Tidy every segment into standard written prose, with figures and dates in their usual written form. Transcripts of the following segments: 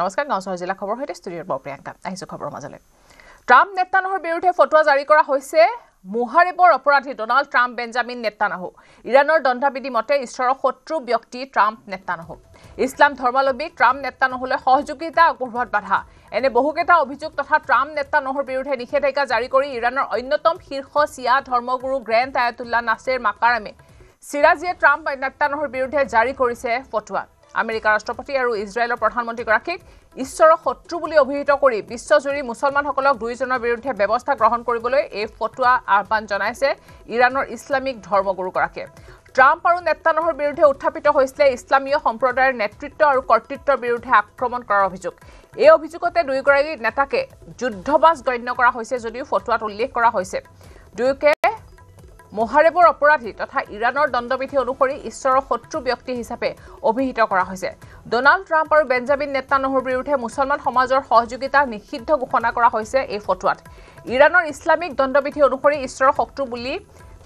নমস্কাৰ গাঁও চহৰ জিলা খবৰ হৈতে ষ্টুডিঅ'ৰ পৰা প্ৰিয়ংকা আহিছো খবৰ মাজলৈ ট্ৰাম্প নেতানহৰ বিৰুদ্ধে ফটোৱা জাৰি কৰা হৈছে মুহাৰিবৰ অপৰাধী ডোনাল্ড ট্ৰাম্প বেঞ্জামিন নেতানহু ইৰাণৰ দণ্ডবিধি মতে ঈশ্বৰৰ শত্ৰু ব্যক্তি ট্ৰাম্প নেতানহু ইছলাম ধৰ্মাৱলম্বী ট্ৰাম্প নেতানহুলৈ সহযোগিতা আগবঢ়োৱাত বাধা এনে বহুকেইটা অভিযোগ তথা ট্ৰাম্প নেতানহুৰ বিৰুদ্ধে নিষেধাজ্ঞা জাৰি কৰি ইৰাণৰ অন্যতম শীৰ্ষ চিয়া ধৰ্মগুৰু গ্ৰেণ্ড আয়াতুল্লাহ নাছিৰ মাকাৰামে সিৰাজিয়ে ট্ৰাম্প নেতানহুৰ বিৰুদ্ধে জাৰি কৰিছে ফটোৱা আমেৰিকাৰ ৰাষ্ট্ৰপতি আৰু ইজৰাইলৰ প্ৰধানমন্ত্ৰীগৰাকীক ঈশ্বৰৰ শত্ৰু বুলি অভিহিত কৰি বিশ্বজুৰি মুছলমানসকলক দুইজনৰ বিৰুদ্ধে ব্যৱস্থা গ্ৰহণ কৰিবলৈ এই ফটোৱা আহ্বান জনাইছে ইৰাণৰ ইছলামিক ধৰ্মগুৰুগৰাকীয়ে ট্ৰাম্প আৰু নেতানহুৰ বিৰুদ্ধে উত্থাপিত হৈছিল ইছলামীয় সম্প্ৰদায়ৰ নেতৃত্ব আৰু কৰ্তৃত্বৰ বিৰুদ্ধে আক্ৰমণ কৰাৰ অভিযোগ এই অভিযোগতে দুয়োগৰাকী নেতাকে যুদ্ধবাজ গণ্য কৰা হৈছে যদিও ফটোৱাত উল্লেখ কৰা হৈছে দুয়োকে মুহাৰিবৰ অপৰাধী তথা ইৰাণৰ দণ্ডবিধি অনুসৰি ঈশ্বৰৰ শত্ৰু ব্যক্তি হিচাপে অভিহিত কৰা হৈছে ডোনাল্ড ট্ৰাম্প আৰু বেঞ্জামিন নেতানহুৰ বিৰুদ্ধে মুছলমান সমাজৰ সহযোগিতা নিষিদ্ধ ঘোষণা কৰা হৈছে এই ফটোৱাত ইৰাণৰ ইছলামিক দণ্ডবিধি অনুসৰি ঈশ্বৰৰ শত্ৰু বুলি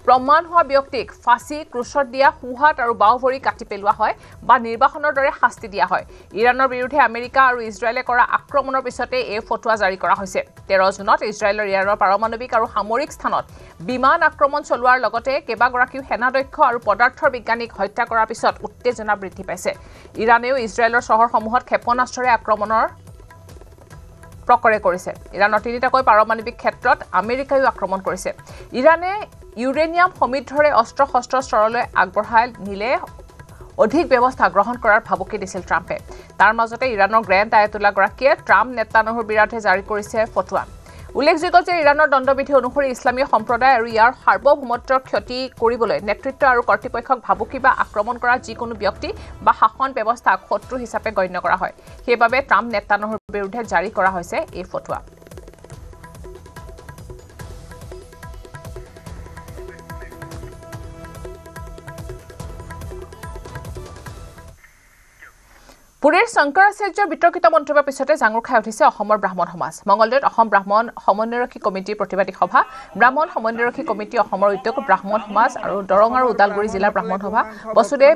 প্ৰমাণ হোৱা ব্যক্তিক ফাঁচী ক্ৰুচত দিয়া হুহাত আৰু বাহুভৰি কাটি পেলোৱা হয় বা নিৰ্বাসনৰ দৰে শাস্তি দিয়া হয় ইৰাণৰ বিৰুদ্ধে আমেৰিকা আৰু ইজৰাইলে কৰা আক্ৰমণৰ পিছতে এই ফটোৱা জাৰি কৰা হৈছে 13 জুনত ইজৰাইলৰ ইৰাণৰ পাৰমাণৱিক আৰু সামৰিক স্থানত বিমান আক্ৰমণ চলোৱাৰ লগতে কেইবাগৰাকীও সেনাধ্যক্ষ আৰু পদাৰ্থৰ বিজ্ঞানীক হত্যা কৰাৰ পিছত উত্তেজনা বৃদ্ধি পাইছে ইৰাণেও ইজৰাইলৰ চহৰসমূহত ক্ষেপণাস্ত্ৰৰে আক্ৰমণৰ প্ৰকৰে কৰিছে ইৰাণৰ তিনিটাকৈ পাৰমাণৱিক ক্ষেত্ৰত আমেৰিকায়ো আক্ৰমণ কৰিছে ইৰাণে ইউৰেনিয়াম সমৃদ্ধৰে অস্ত্ৰ-শস্ত্ৰ স্তৰলৈ আগবঢ়াই নিলে অধিক ব্যৱস্থা গ্ৰহণ কৰাৰ ভাবুকি দিছিল ট্ৰাম্পে তাৰ মাজতে ইৰাণৰ গ্ৰেণ্ড আয়াতুল্লাহ গৰাকীয়ে ট্ৰাম্প নেতানহুৰ বিৰুদ্ধে জাৰি কৰিছে ফটোৱা উল্লেখযোগ্য যে ইৰাণৰ দণ্ডবিধি অনুসৰি ইছলামীয় সম্প্ৰদায় আৰু ইয়াৰ সাৰ্বভৌমত্বৰ ক্ষতি কৰিবলৈ নেতৃত্ব আৰু কৰ্তৃপক্ষক ভাবুকি বা আক্ৰমণ কৰা যিকোনো ব্যক্তি বা শাসন ব্যৱস্থাক শত্ৰু হিচাপে গণ্য কৰা হয় সেইবাবে ট্ৰাম্প নেতানহুৰ বিৰুদ্ধে জাৰি কৰা হৈছে এই ফটোৱা পুৰীৰ শংকৰাচাৰ্যৰ বিতৰ্কিত মন্তব্যৰ পিছতে জাঙুৰ খাই উঠিছে অসমৰ ব্ৰাহ্মণ সমাজ মংগলদৈত অসম ব্ৰাহ্মণ সমন্বয়ৰক্ষী কমিটিৰ প্ৰতিবাদী সভা ব্ৰাহ্মণ সমন্বয়ৰক্ষী কমিটি অসমৰ উদ্যোগ ব্ৰাহ্মণ সমাজ আৰু দৰং আৰু ওদালগুৰি জিলাৰ ব্ৰাহ্মণ সভা বসুদেৱ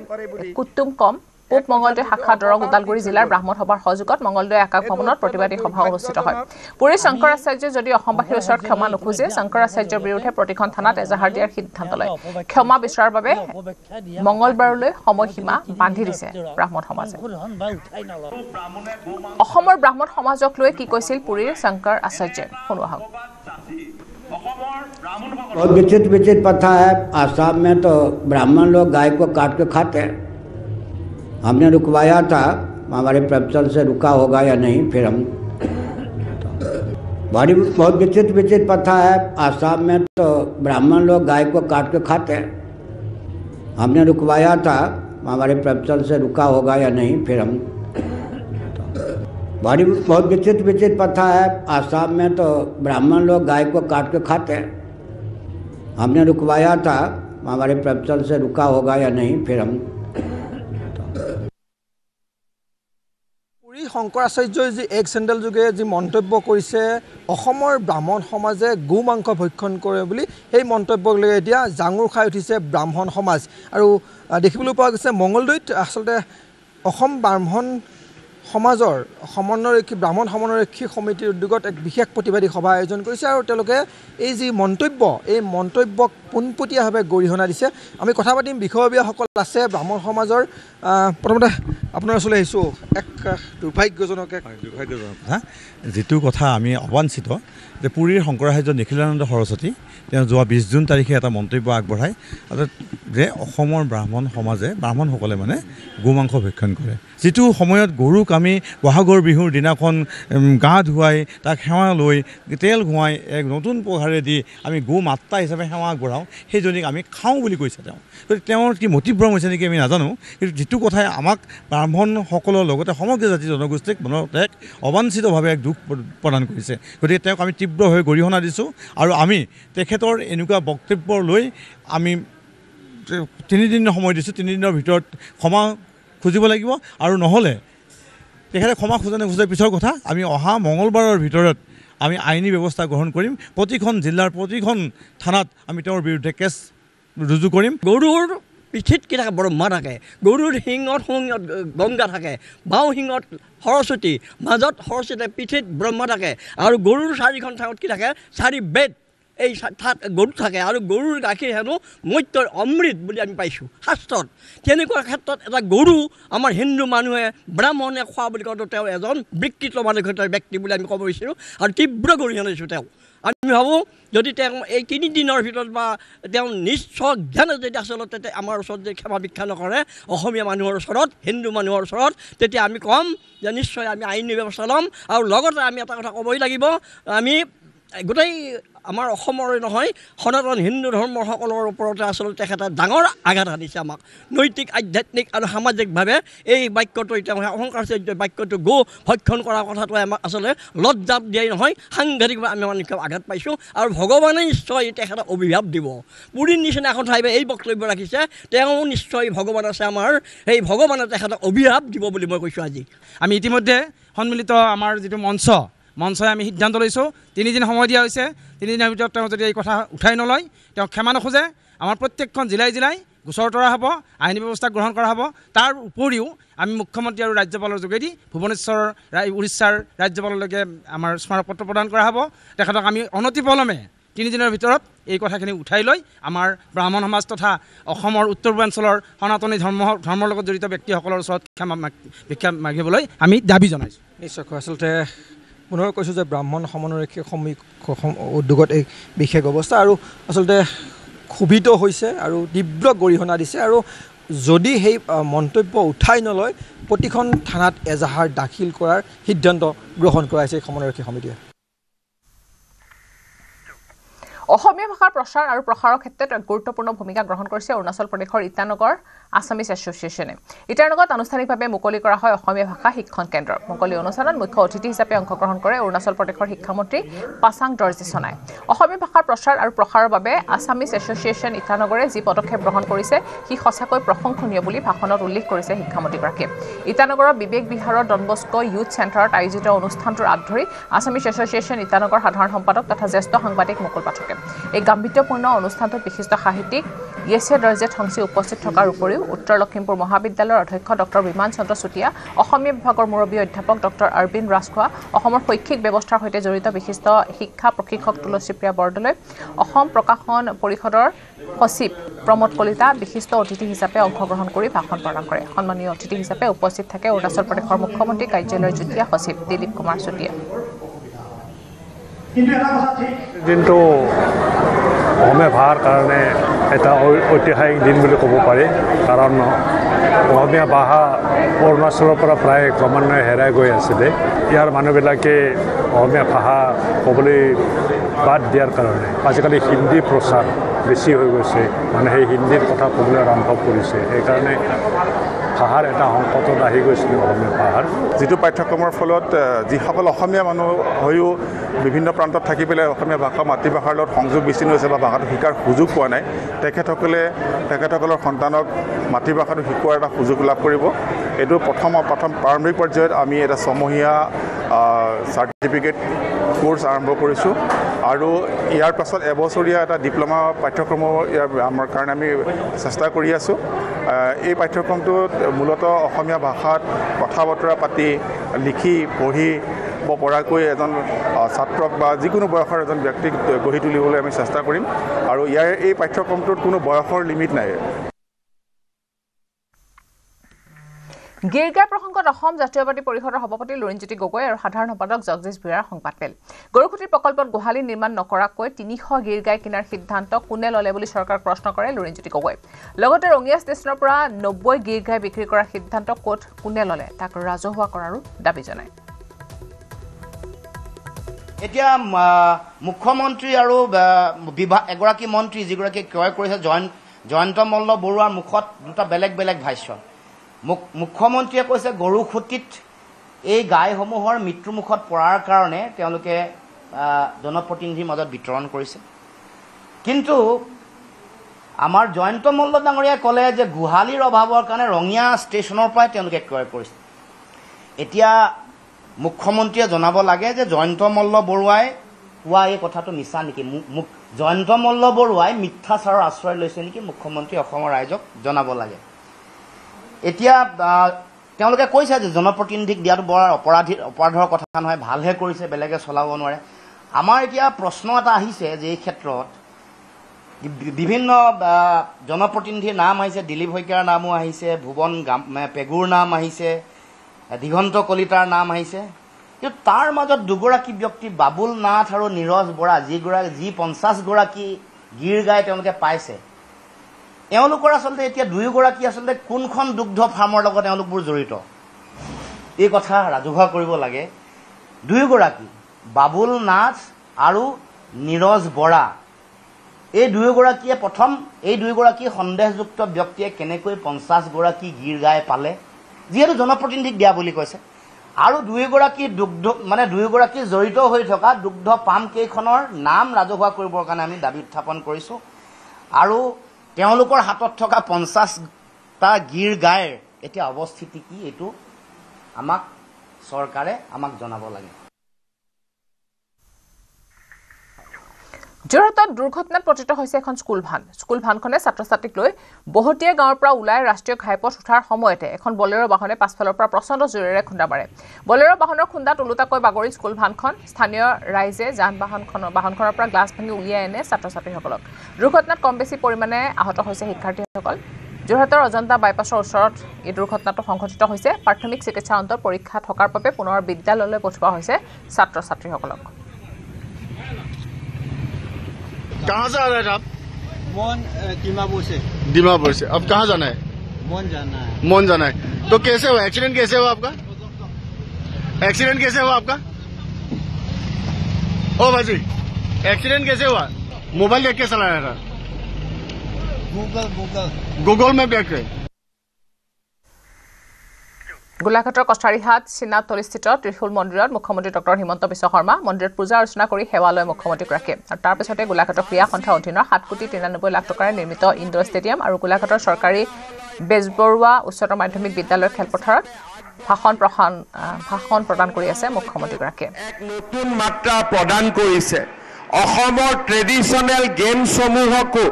কুটুম কম পূব মংগলদৈ শাখা দৰং ওদালগুৰি জিলাৰ ব্ৰাহ্মণ সভাৰ সহযোগত মংগলদৈ আকাশ ভৱনত প্ৰতিবাদী সভা অনুষ্ঠিত হয় পুৰীৰ শংকৰাচাৰ্যই যদি অসমবাসীৰ ওচৰত ক্ষমা নোখোজে শংকৰাচাৰ্যৰ বিৰুদ্ধে প্ৰতিখন থানাত এজাহাৰ দিয়াৰ সিদ্ধান্ত লয় ক্ষমা বিচৰাৰ বাবে মংগলবাৰলৈ সময়সীমা বান্ধি দিছে ব্ৰাহ্মণ সমাজে অসমৰ ব্ৰাহ্মণ সমাজক লৈ কি কৈছিল পুৰীৰ শংকৰ আচাৰ্যই শুনোৱা হওক बहुत विचित्र प्रथा है आसाम में तो ब्राह्मण लोग गाय को काट के खाते हैं हमने रुकवाया था हमारे प्रवचन से रुका होगा या नहीं फिर हम बहुत विचित्र प्रथा है आसाम में तो ब्राह्मण लोग गाय को काट के खाते हैं हमने रुकवाया था हमारे प्रवचन से रुका होगा या नहीं फिर हम बहुत विचित्र प्रथा है आसाम में तो ब्राह्मण लोग गाय को काट के खाते हैं हमने रुकवाया था हमारे प्रवचन से रुका होगा या नहीं फिर हम শংকৰাচাৰ্যই যি এক চেণ্ডেল যোগে যি মন্তব্য কৰিছে অসমৰ ব্ৰাহ্মণ সমাজে গো মাংস ভক্ষণ কৰে বুলি সেই মন্তব্যক লৈ এতিয়া জাঙুৰ খাই উঠিছে ব্ৰাহ্মণ সমাজ আৰু দেখিবলৈ পোৱা গৈছে মংগলদৈত আচলতে অসম ব্ৰাহ্মণ সমাজৰ সমন্বয়ৰক্ষী ব্ৰাহ্মণ সমন্বয়ৰক্ষী সমিতিৰ উদ্যোগত এক বিশেষ প্ৰতিবাদী সভা আয়োজন কৰিছে আৰু তেওঁলোকে এই যি মন্তব্য এই মন্তব্যক পোনপটীয়াভাৱে গৰিহণা দিছে আমি কথা পাতিম বিষয়ববীয়াসকল আছে ব্ৰাহ্মণ সমাজৰ প্ৰথমতে আপোনাৰ ওচৰলৈ আহিছোঁ এক দুৰ্ভাগ্যজনক যিটো কথা আমি অবাঞ্ছিত যে পুৰীৰ শংকৰাচাৰ্য নিখিলানন্দ সৰস্বতী তেওঁ যোৱা 20 জুন তাৰিখে এটা মন্তব্য আগবঢ়ায় যে অসমৰ ব্ৰাহ্মণ সমাজে ব্ৰাহ্মণসকলে মানে গোমাংস ভক্ষণ কৰে যিটো সময়ত গৰুক আমি বহাগৰ বিহুৰ দিনাখন গা ধুৱাই তাক সেৱা লৈ তেল ঘঁৱাই এক নতুন পঘাৰে দি আমি গো মাত্ৰা হিচাপে সেৱা আগবঢ়াওঁ সেইজনীক আমি খাওঁ বুলি কৈছে তেওঁ গতিকে তেওঁৰ কি মতিভ্ৰম হৈছে নেকি আমি নাজানো কিন্তু যিটো কথাই আমাক ব্ৰাহ্মণসকলৰ লগতে সমগ্ৰ জাতি জনগোষ্ঠীক মনত এক অবাঞ্ছিতভাৱে এক দুখ প্ৰদান কৰিছে গতিকে তেওঁক আমি তীব্ৰভাৱে গৰিহণা দিছোঁ আৰু আমি তেখেতৰ এনেকুৱা বক্তব্য লৈ আমি 3 দিনৰ সময় দিছোঁ 3 দিনৰ ভিতৰত ক্ষমা খুজিব লাগিব আৰু নহ'লে তেখেতে ক্ষমা খোজা নোখোজাৰ পিছৰ কথা আমি অহা মঙলবাৰৰ ভিতৰত আমি আইনী ব্যৱস্থা গ্ৰহণ কৰিম প্ৰতিখন জিলাৰ প্ৰতিখন থানাত আমি তেওঁৰ বিৰুদ্ধে কেছ ৰুজু কৰিম গৰুৰ পিঠিত কি থাকে ব্ৰহ্মা থাকে গৰুৰ শিঙত গংগা থাকে বাওঁ শিঙত সৰস্বতী মাজত সৰস্বতী পিঠিত ব্ৰহ্মা থাকে আৰু গৰুৰ চাৰিখন ঠাইত কি থাকে চাৰি বেদ এই ঠাত গৰু থাকে আৰু গৰুৰ গাখীৰ হেনো মত্যৰ অমৃত বুলি আমি পাইছোঁ শাস্ত্ৰত তেনেকুৱা ক্ষেত্ৰত এটা গৰু আমাৰ হিন্দু মানুহে ব্ৰাহ্মণে খোৱা বুলি কওঁতে তেওঁ এজন বিকৃত মানসিকতাৰ ব্যক্তি বুলি আমি ক'ব বিচাৰোঁ আৰু তীব্ৰ গৰিহণা দিছোঁ তেওঁ আমি ভাবোঁ যদি তেওঁ এই 3 দিনৰ ভিতৰত বা তেওঁ নিশ্চয় জ্ঞানে যদি আচলতে আমাৰ ওচৰত যদি ক্ষমা ভিক্ষা নকৰে অসমীয়া মানুহৰ ওচৰত হিন্দু মানুহৰ ওচৰত তেতিয়া আমি ক'ম যে নিশ্চয় আমি আইনী ব্যৱস্থা ল'ম আৰু লগতে আমি এটা কথা ক'বই লাগিব আমি গোটেই আমাৰ অসমৰে নহয় সনাতন হিন্দু ধৰ্মৰ সকলৰ ওপৰতে আচলতে তেখেতে ডাঙৰ আঘাত আনিছে আমাক নৈতিক আধ্যাত্মিক আৰু সামাজিকভাৱে এই বাক্যটো তেওঁ অহংকাৰচাৰ্য বাক্যটো গো ভক্ষণ কৰা কথাটোৱে আমাক আচলতে লজ্জা দিয়াই নহয় সাংঘাতিকভাৱে আমি মানুহে আঘাত পাইছোঁ আৰু ভগৱানে নিশ্চয় তেখেতক অভিশাপ দিব পুৰীৰ নিচিনা এখন ঠাইত এই বক্তব্য ৰাখিছে তেওঁ নিশ্চয় ভগৱান আছে আমাৰ সেই ভগৱানে তেখেতক অভিশাপ দিব বুলি মই কৈছোঁ আজি আমি ইতিমধ্যে সন্মিলিত আমাৰ যিটো মঞ্চই আমি সিদ্ধান্ত লৈছোঁ 3 দিন সময় দিয়া হৈছে 3 দিনৰ ভিতৰত তেওঁ যদি এই কথা উঠাই নলয় তেওঁ ক্ষমা নোখোজে আমাৰ প্ৰত্যেকখন জিলাই গোচৰ তৰা হ'ব আইনী ব্যৱস্থা গ্ৰহণ কৰা হ'ব তাৰ উপৰিও আমি মুখ্যমন্ত্ৰী আৰু ৰাজ্যপালৰ যোগেদি ভুৱনেশ্বৰ উৰিষ্যাৰ ৰাজ্যপাললৈকে আমাৰ স্মাৰকপত্ৰ প্ৰদান কৰা হ'ব তেখেতক আমি অনতিপলমে 3 দিনৰ ভিতৰত এই কথাখিনি উঠাই লৈ আমাৰ ব্ৰাহ্মণ সমাজ তথা অসমৰ উত্তৰ পূৰ্বাঞ্চলৰ সনাতনী ধৰ্মৰ লগত জড়িত ব্যক্তিসকলৰ ওচৰত ক্ষমা ভিক্ষা মাগিবলৈ আমি দাবী জনাইছোঁ নিশ্চয়কৈ আচলতে পুনৰ কৈছোঁ যে ব্ৰাহ্মণ সমন্বয়ৰক্ষী উদ্যোগত এই বিশেষ অৱস্থা আৰু আচলতে ক্ষোভিত হৈছে আৰু তীব্ৰ গৰিহণা দিছে আৰু যদি সেই মন্তব্য উঠাই নলয় প্ৰতিখন থানাত এজাহাৰ দাখিল কৰাৰ সিদ্ধান্ত গ্ৰহণ কৰা হৈছে সমন্বয়ৰক্ষী সমিতিয়ে অসমীয়া ভাষাৰ প্ৰচাৰ আৰু প্ৰসাৰৰ ক্ষেত্ৰত এক গুৰুত্বপূৰ্ণ ভূমিকা গ্ৰহণ কৰিছে অৰুণাচল প্ৰদেশৰ ইটানগৰ আছামিজ এছ'চিয়েশ্যনে ইটানগৰত আনুষ্ঠানিকভাৱে মুকলি কৰা হয় অসমীয়া ভাষা শিক্ষণ কেন্দ্ৰ মুকলি অনুষ্ঠানত মুখ্য অতিথি হিচাপে অংশগ্ৰহণ কৰে অৰুণাচল প্ৰদেশৰ শিক্ষামন্ত্ৰী পাছাং দৰ্জী সোণাই অসমীয়া ভাষাৰ প্ৰচাৰ আৰু প্ৰসাৰৰ বাবে আছামিজ এছ'চিয়েশ্যন ইটানগৰে যি পদক্ষেপ গ্ৰহণ কৰিছে সি সঁচাকৈ প্ৰশংসনীয় বুলি ভাষণত উল্লেখ কৰিছে শিক্ষামন্ত্ৰীগৰাকীয়ে ইটানগৰৰ বিবেক বিহাৰৰ ডনবস্কো ইউথ চেণ্টাৰত আয়োজিত অনুষ্ঠানটোৰ আঁত ধৰি আছামিজ এছ'চিয়েশ্যন ইটানগৰ সাধাৰণ সম্পাদক তথা জ্যেষ্ঠ সাংবাদিক মুকুল পাঠকে এই গাম্ভীৰ্যপূৰ্ণ অনুষ্ঠানটোত বিশিষ্ট সাহিত্যিক য়েছে দৰ্জে থংচি উপস্থিত থকাৰ উপৰিও উত্তৰ লখিমপুৰ মহাবিদ্যালয়ৰ অধ্যক্ষ ডক্টৰ বিমান চন্দ্ৰ চুতীয়া অসমীয়া বিভাগৰ মুৰব্বী অধ্যাপক ডক্টৰ অৰবিন্দ ৰাজখোৱা অসমৰ শৈক্ষিক ব্যৱস্থাৰ সৈতে জড়িত বিশিষ্ট শিক্ষা প্ৰশিক্ষক তুলসীপ্ৰিয়া বৰদলৈ অসম প্ৰকাশন পৰিষদৰ সচিব প্ৰমোদ কলিতা বিশিষ্ট অতিথি হিচাপে অংশগ্ৰহণ কৰি ভাষণ প্ৰদান কৰে সন্মানীয় অতিথি হিচাপে উপস্থিত থাকে অৰুণাচল প্ৰদেশৰ মুখ্যমন্ত্ৰী কাৰ্যালয়ৰ যুটীয়া সচিব দিলীপ কুমাৰ চুতীয়া দিনটো অসমীয়া ভাষাৰ কাৰণে এটা ঐতিহাসিক দিন বুলি ক'ব পাৰি কাৰণ অসমীয়া ভাষা অৰুণাচলৰ পৰা প্ৰায় ক্ৰমান্বয়ে হেৰাই গৈ আছিলে ইয়াৰ মানুহবিলাকে অসমীয়া ভাষা ক'বলৈ বাদ দিয়াৰ কাৰণে আজিকালি হিন্দী প্ৰচাৰ বেছি হৈ গৈছে মানে সেই হিন্দীৰ কথা ক'বলৈ আৰম্ভ কৰিছে সেইকাৰণে ভাষাৰ এটা সংকটত আহি গৈছিলে অসমীয়া ভাষাৰ যিটো পাঠ্যক্ৰমৰ ফলত যিসকল অসমীয়া মানুহ হৈও বিভিন্ন প্ৰান্তত থাকি পেলাই অসমীয়া ভাষা মাতৃভাষাৰ লগত সংযোগ বিচ্ছিন্ন হৈছে বা ভাষাটো শিকাৰ সুযোগ পোৱা নাই তেখেতসকলৰ সন্তানক মাতৃভাষাটো শিকোৱাৰ এটা সুযোগ লাভ কৰিব এইটো প্ৰথম প্ৰাৰম্ভিক পৰ্যায়ত আমি এটা ছমহীয়া চাৰ্টিফিকেট কোৰ্চ আৰম্ভ কৰিছোঁ আৰু ইয়াৰ পাছত এবছৰীয়া এটা ডিপ্ল'মা পাঠ্যক্ৰমৰ আমাৰ কাৰণে আমি চেষ্টা কৰি আছোঁ এই পাঠ্যক্ৰমটোত মূলতঃ অসমীয়া ভাষাত কথা বতৰা পাতি লিখি পঢ়িব পৰাকৈ এজন ছাত্ৰক বা যিকোনো বয়সৰ এজন ব্যক্তিক গঢ়ি তুলিবলৈ আমি চেষ্টা কৰিম আৰু এই পাঠ্যক্ৰমটোত কোনো বয়সৰ লিমিট নাই গিৰগাঁও প্ৰসংগত অসম জাতীয়বাদী পৰিষদৰ সভাপতি লুৰিণজ্যোতি গগৈ আৰু সাধাৰণ সম্পাদক জগদীশ ভূঞাৰ সংবাদমেল গৰুখুটিৰ প্ৰকল্পত গোহালি নিৰ্মাণ নকৰাকৈ 300 গিৰগাঁও কিনাৰ সিদ্ধান্ত কোনে ল'লে বুলি চৰকাৰক প্ৰশ্ন কৰে লুৰিণজ্যোতি গগৈ লগতে ৰঙিয়া ষ্টেচনৰ পৰা 90 গিৰগাঁও বিক্ৰী কৰাৰ সিদ্ধান্ত কোনে ল'লে তাক ৰাজহুৱা কৰাৰো দাবী জনায় এতিয়া মুখ্যমন্ত্ৰী আৰু এগৰাকী মন্ত্ৰী যিগৰাকী ক্ৰয় কৰিছে জয়ন্ত মল্ল বৰুৱাৰ মুখত দুটা বেলেগ বেলেগ ভাষ্য মুখ্যমন্ত্ৰীয়ে কৈছে গৰুখুটিত এই গাইসমূহৰ মৃত্যুমুখত পৰাৰ কাৰণে তেওঁলোকে জনপ্ৰতিনিধিৰ মাজত বিতৰণ কৰিছে কিন্তু আমাৰ জয়ন্ত মল্ল ডাঙৰীয়াই ক'লে যে গোহালিৰ অভাৱৰ কাৰণে ৰঙিয়া ষ্টেচনৰ পৰাই তেওঁলোকে ক্ৰয় কৰিছে এতিয়া মুখ্যমন্ত্ৰীয়ে জনাব লাগে যে জয়ন্ত মল্ল বৰুৱাই কোৱা এই কথাটো মিছা নেকি জয়ন্ত মল্ল বৰুৱাই মিথ্যাচাৰৰ আশ্ৰয় লৈছে নেকি মুখ্যমন্ত্ৰী অসমৰ ৰাইজক জনাব লাগে। এতিয়া তেওঁলোকে কৈছে যে জনপ্ৰতিনিধিক দিয়াটো বৰ অপৰাধৰ কথা নহয়, ভালহে কৰিছে, বেলেগে চলাব নোৱাৰে। আমাৰ এতিয়া প্ৰশ্ন এটা আহিছে যে এই ক্ষেত্ৰত বিভিন্ন জনপ্ৰতিনিধিৰ নাম আহিছে, দিলীপ শইকীয়াৰ নামো আহিছে, ভুৱন পেগুৰ নাম আহিছে, দিগন্ত কলিতাৰ নাম আহিছে, কিন্তু তাৰ মাজত দুগৰাকী ব্যক্তি বাবুল নাথ আৰু নীৰজ বৰা যি 50 গৰাকী গীৰ গাই তেওঁলোকে পাইছে, এওঁলোকৰ আচলতে এতিয়া দুয়োগৰাকী আচলতে কোনখন দুগ্ধ ফাৰ্মৰ লগত এওঁলোকবোৰ জড়িত এই কথা ৰাজহুৱা কৰিব লাগে। দুয়োগৰাকী বাবুল নাথ আৰু নীৰজ বৰা এই দুয়োগৰাকীয়ে প্ৰথম এই দুয়োগৰাকী সন্দেহযুক্ত ব্যক্তিয়ে কেনেকৈ 50 গৰাকী গীৰ গাই পালে, যিহেতু জনপ্ৰতিনিধিক দিয়া বুলি কৈছে, আৰু দুয়োগৰাকী দুয়োগৰাকী জড়িত হৈ থকা দুগ্ধ পাম কেইখনৰ নাম ৰাজহুৱা কৰিবৰ কাৰণে আমি দাবী উত্থাপন কৰিছোঁ। আৰু তেওঁলোকৰ হাতত থকা 50টা গীৰ গাইৰ এতিয়া অৱস্থিতি কি এইটো চৰকাৰে আমাক জনাব লাগে। যোৰহাটত দুৰ্ঘটনাত পতিত হৈছে এখন স্কুল ভানখনে ছাত্ৰ ছাত্ৰীক লৈ বহুতীয়া গাঁৱৰ পৰা ওলাই ৰাষ্ট্ৰীয় ঘাইপথ উঠাৰ সময়তে এখন বলেৰো বাহনে পাছফালৰ পৰা প্ৰচণ্ড জোৰেৰে খুন্দা মাৰে। বলেৰো বাহনৰ খুন্দাত ওলোটাকৈ বাগৰি স্কুল ভানখন। স্থানীয় ৰাইজে বাহনখনৰ পৰা গ্লাছ ভাঙি উলিয়াই আনে ছাত্ৰ ছাত্ৰীসকলক। দুৰ্ঘটনাত কম বেছি পৰিমাণে আহত হৈছে শিক্ষাৰ্থীসকল। যোৰহাটৰ অজন্তা বাইপাছৰ ওচৰত এই দুৰ্ঘটনাটো সংঘটিত হৈছে। প্ৰাথমিক চিকিৎসা অন্তত পৰীক্ষা থকাৰ বাবে পুনৰ বিদ্যালয়লৈ পঠোৱা হৈছে ছাত্ৰ ছাত্ৰীসকলক। कहाँ से आ रहे हैं आप? दीमापुर से। अब कहाँ जाना है? मोन जाना है। तो कैसे हुआ एक्सीडेंट? कैसे हुआ आपका एक्सीडेंट? कैसे हुआ आपका? ओ भाजी, एक्सीडेंट कैसे हुआ? मोबाइल देख के चलाया था? गूगल में देख के। গোলাঘাটৰ কছাৰীহাট চিনাতলিস্থিত ত্ৰিশূল মন্দিৰত মুখ্যমন্ত্ৰী ডক্টৰ হিমন্ত বিশ্ব শৰ্মা মন্দিৰত পূজা অৰ্চনা কৰি সেৱা লয় মুখ্যমন্ত্ৰীক ৰাখে। আৰু তাৰ পিছতে গোলাঘাটৰ ক্ৰীড়া সন্থাৰ অধীনৰ 7,93,00,000 টকাৰে নিৰ্মিত ইনডোৰ ষ্টেডিয়াম আৰু গোলাঘাটৰ চৰকাৰী বেজবৰুৱা উচ্চতৰ মাধ্যমিক বিদ্যালয়ৰ খেলপথাৰত ভাষণ প্ৰদান কৰি আছে মুখ্যমন্ত্ৰীগৰাকীয়ে। নতুন মাত্ৰা প্ৰদান কৰিছে। অসমৰ ট্ৰেডিশ্যনেল গেমসমূহকো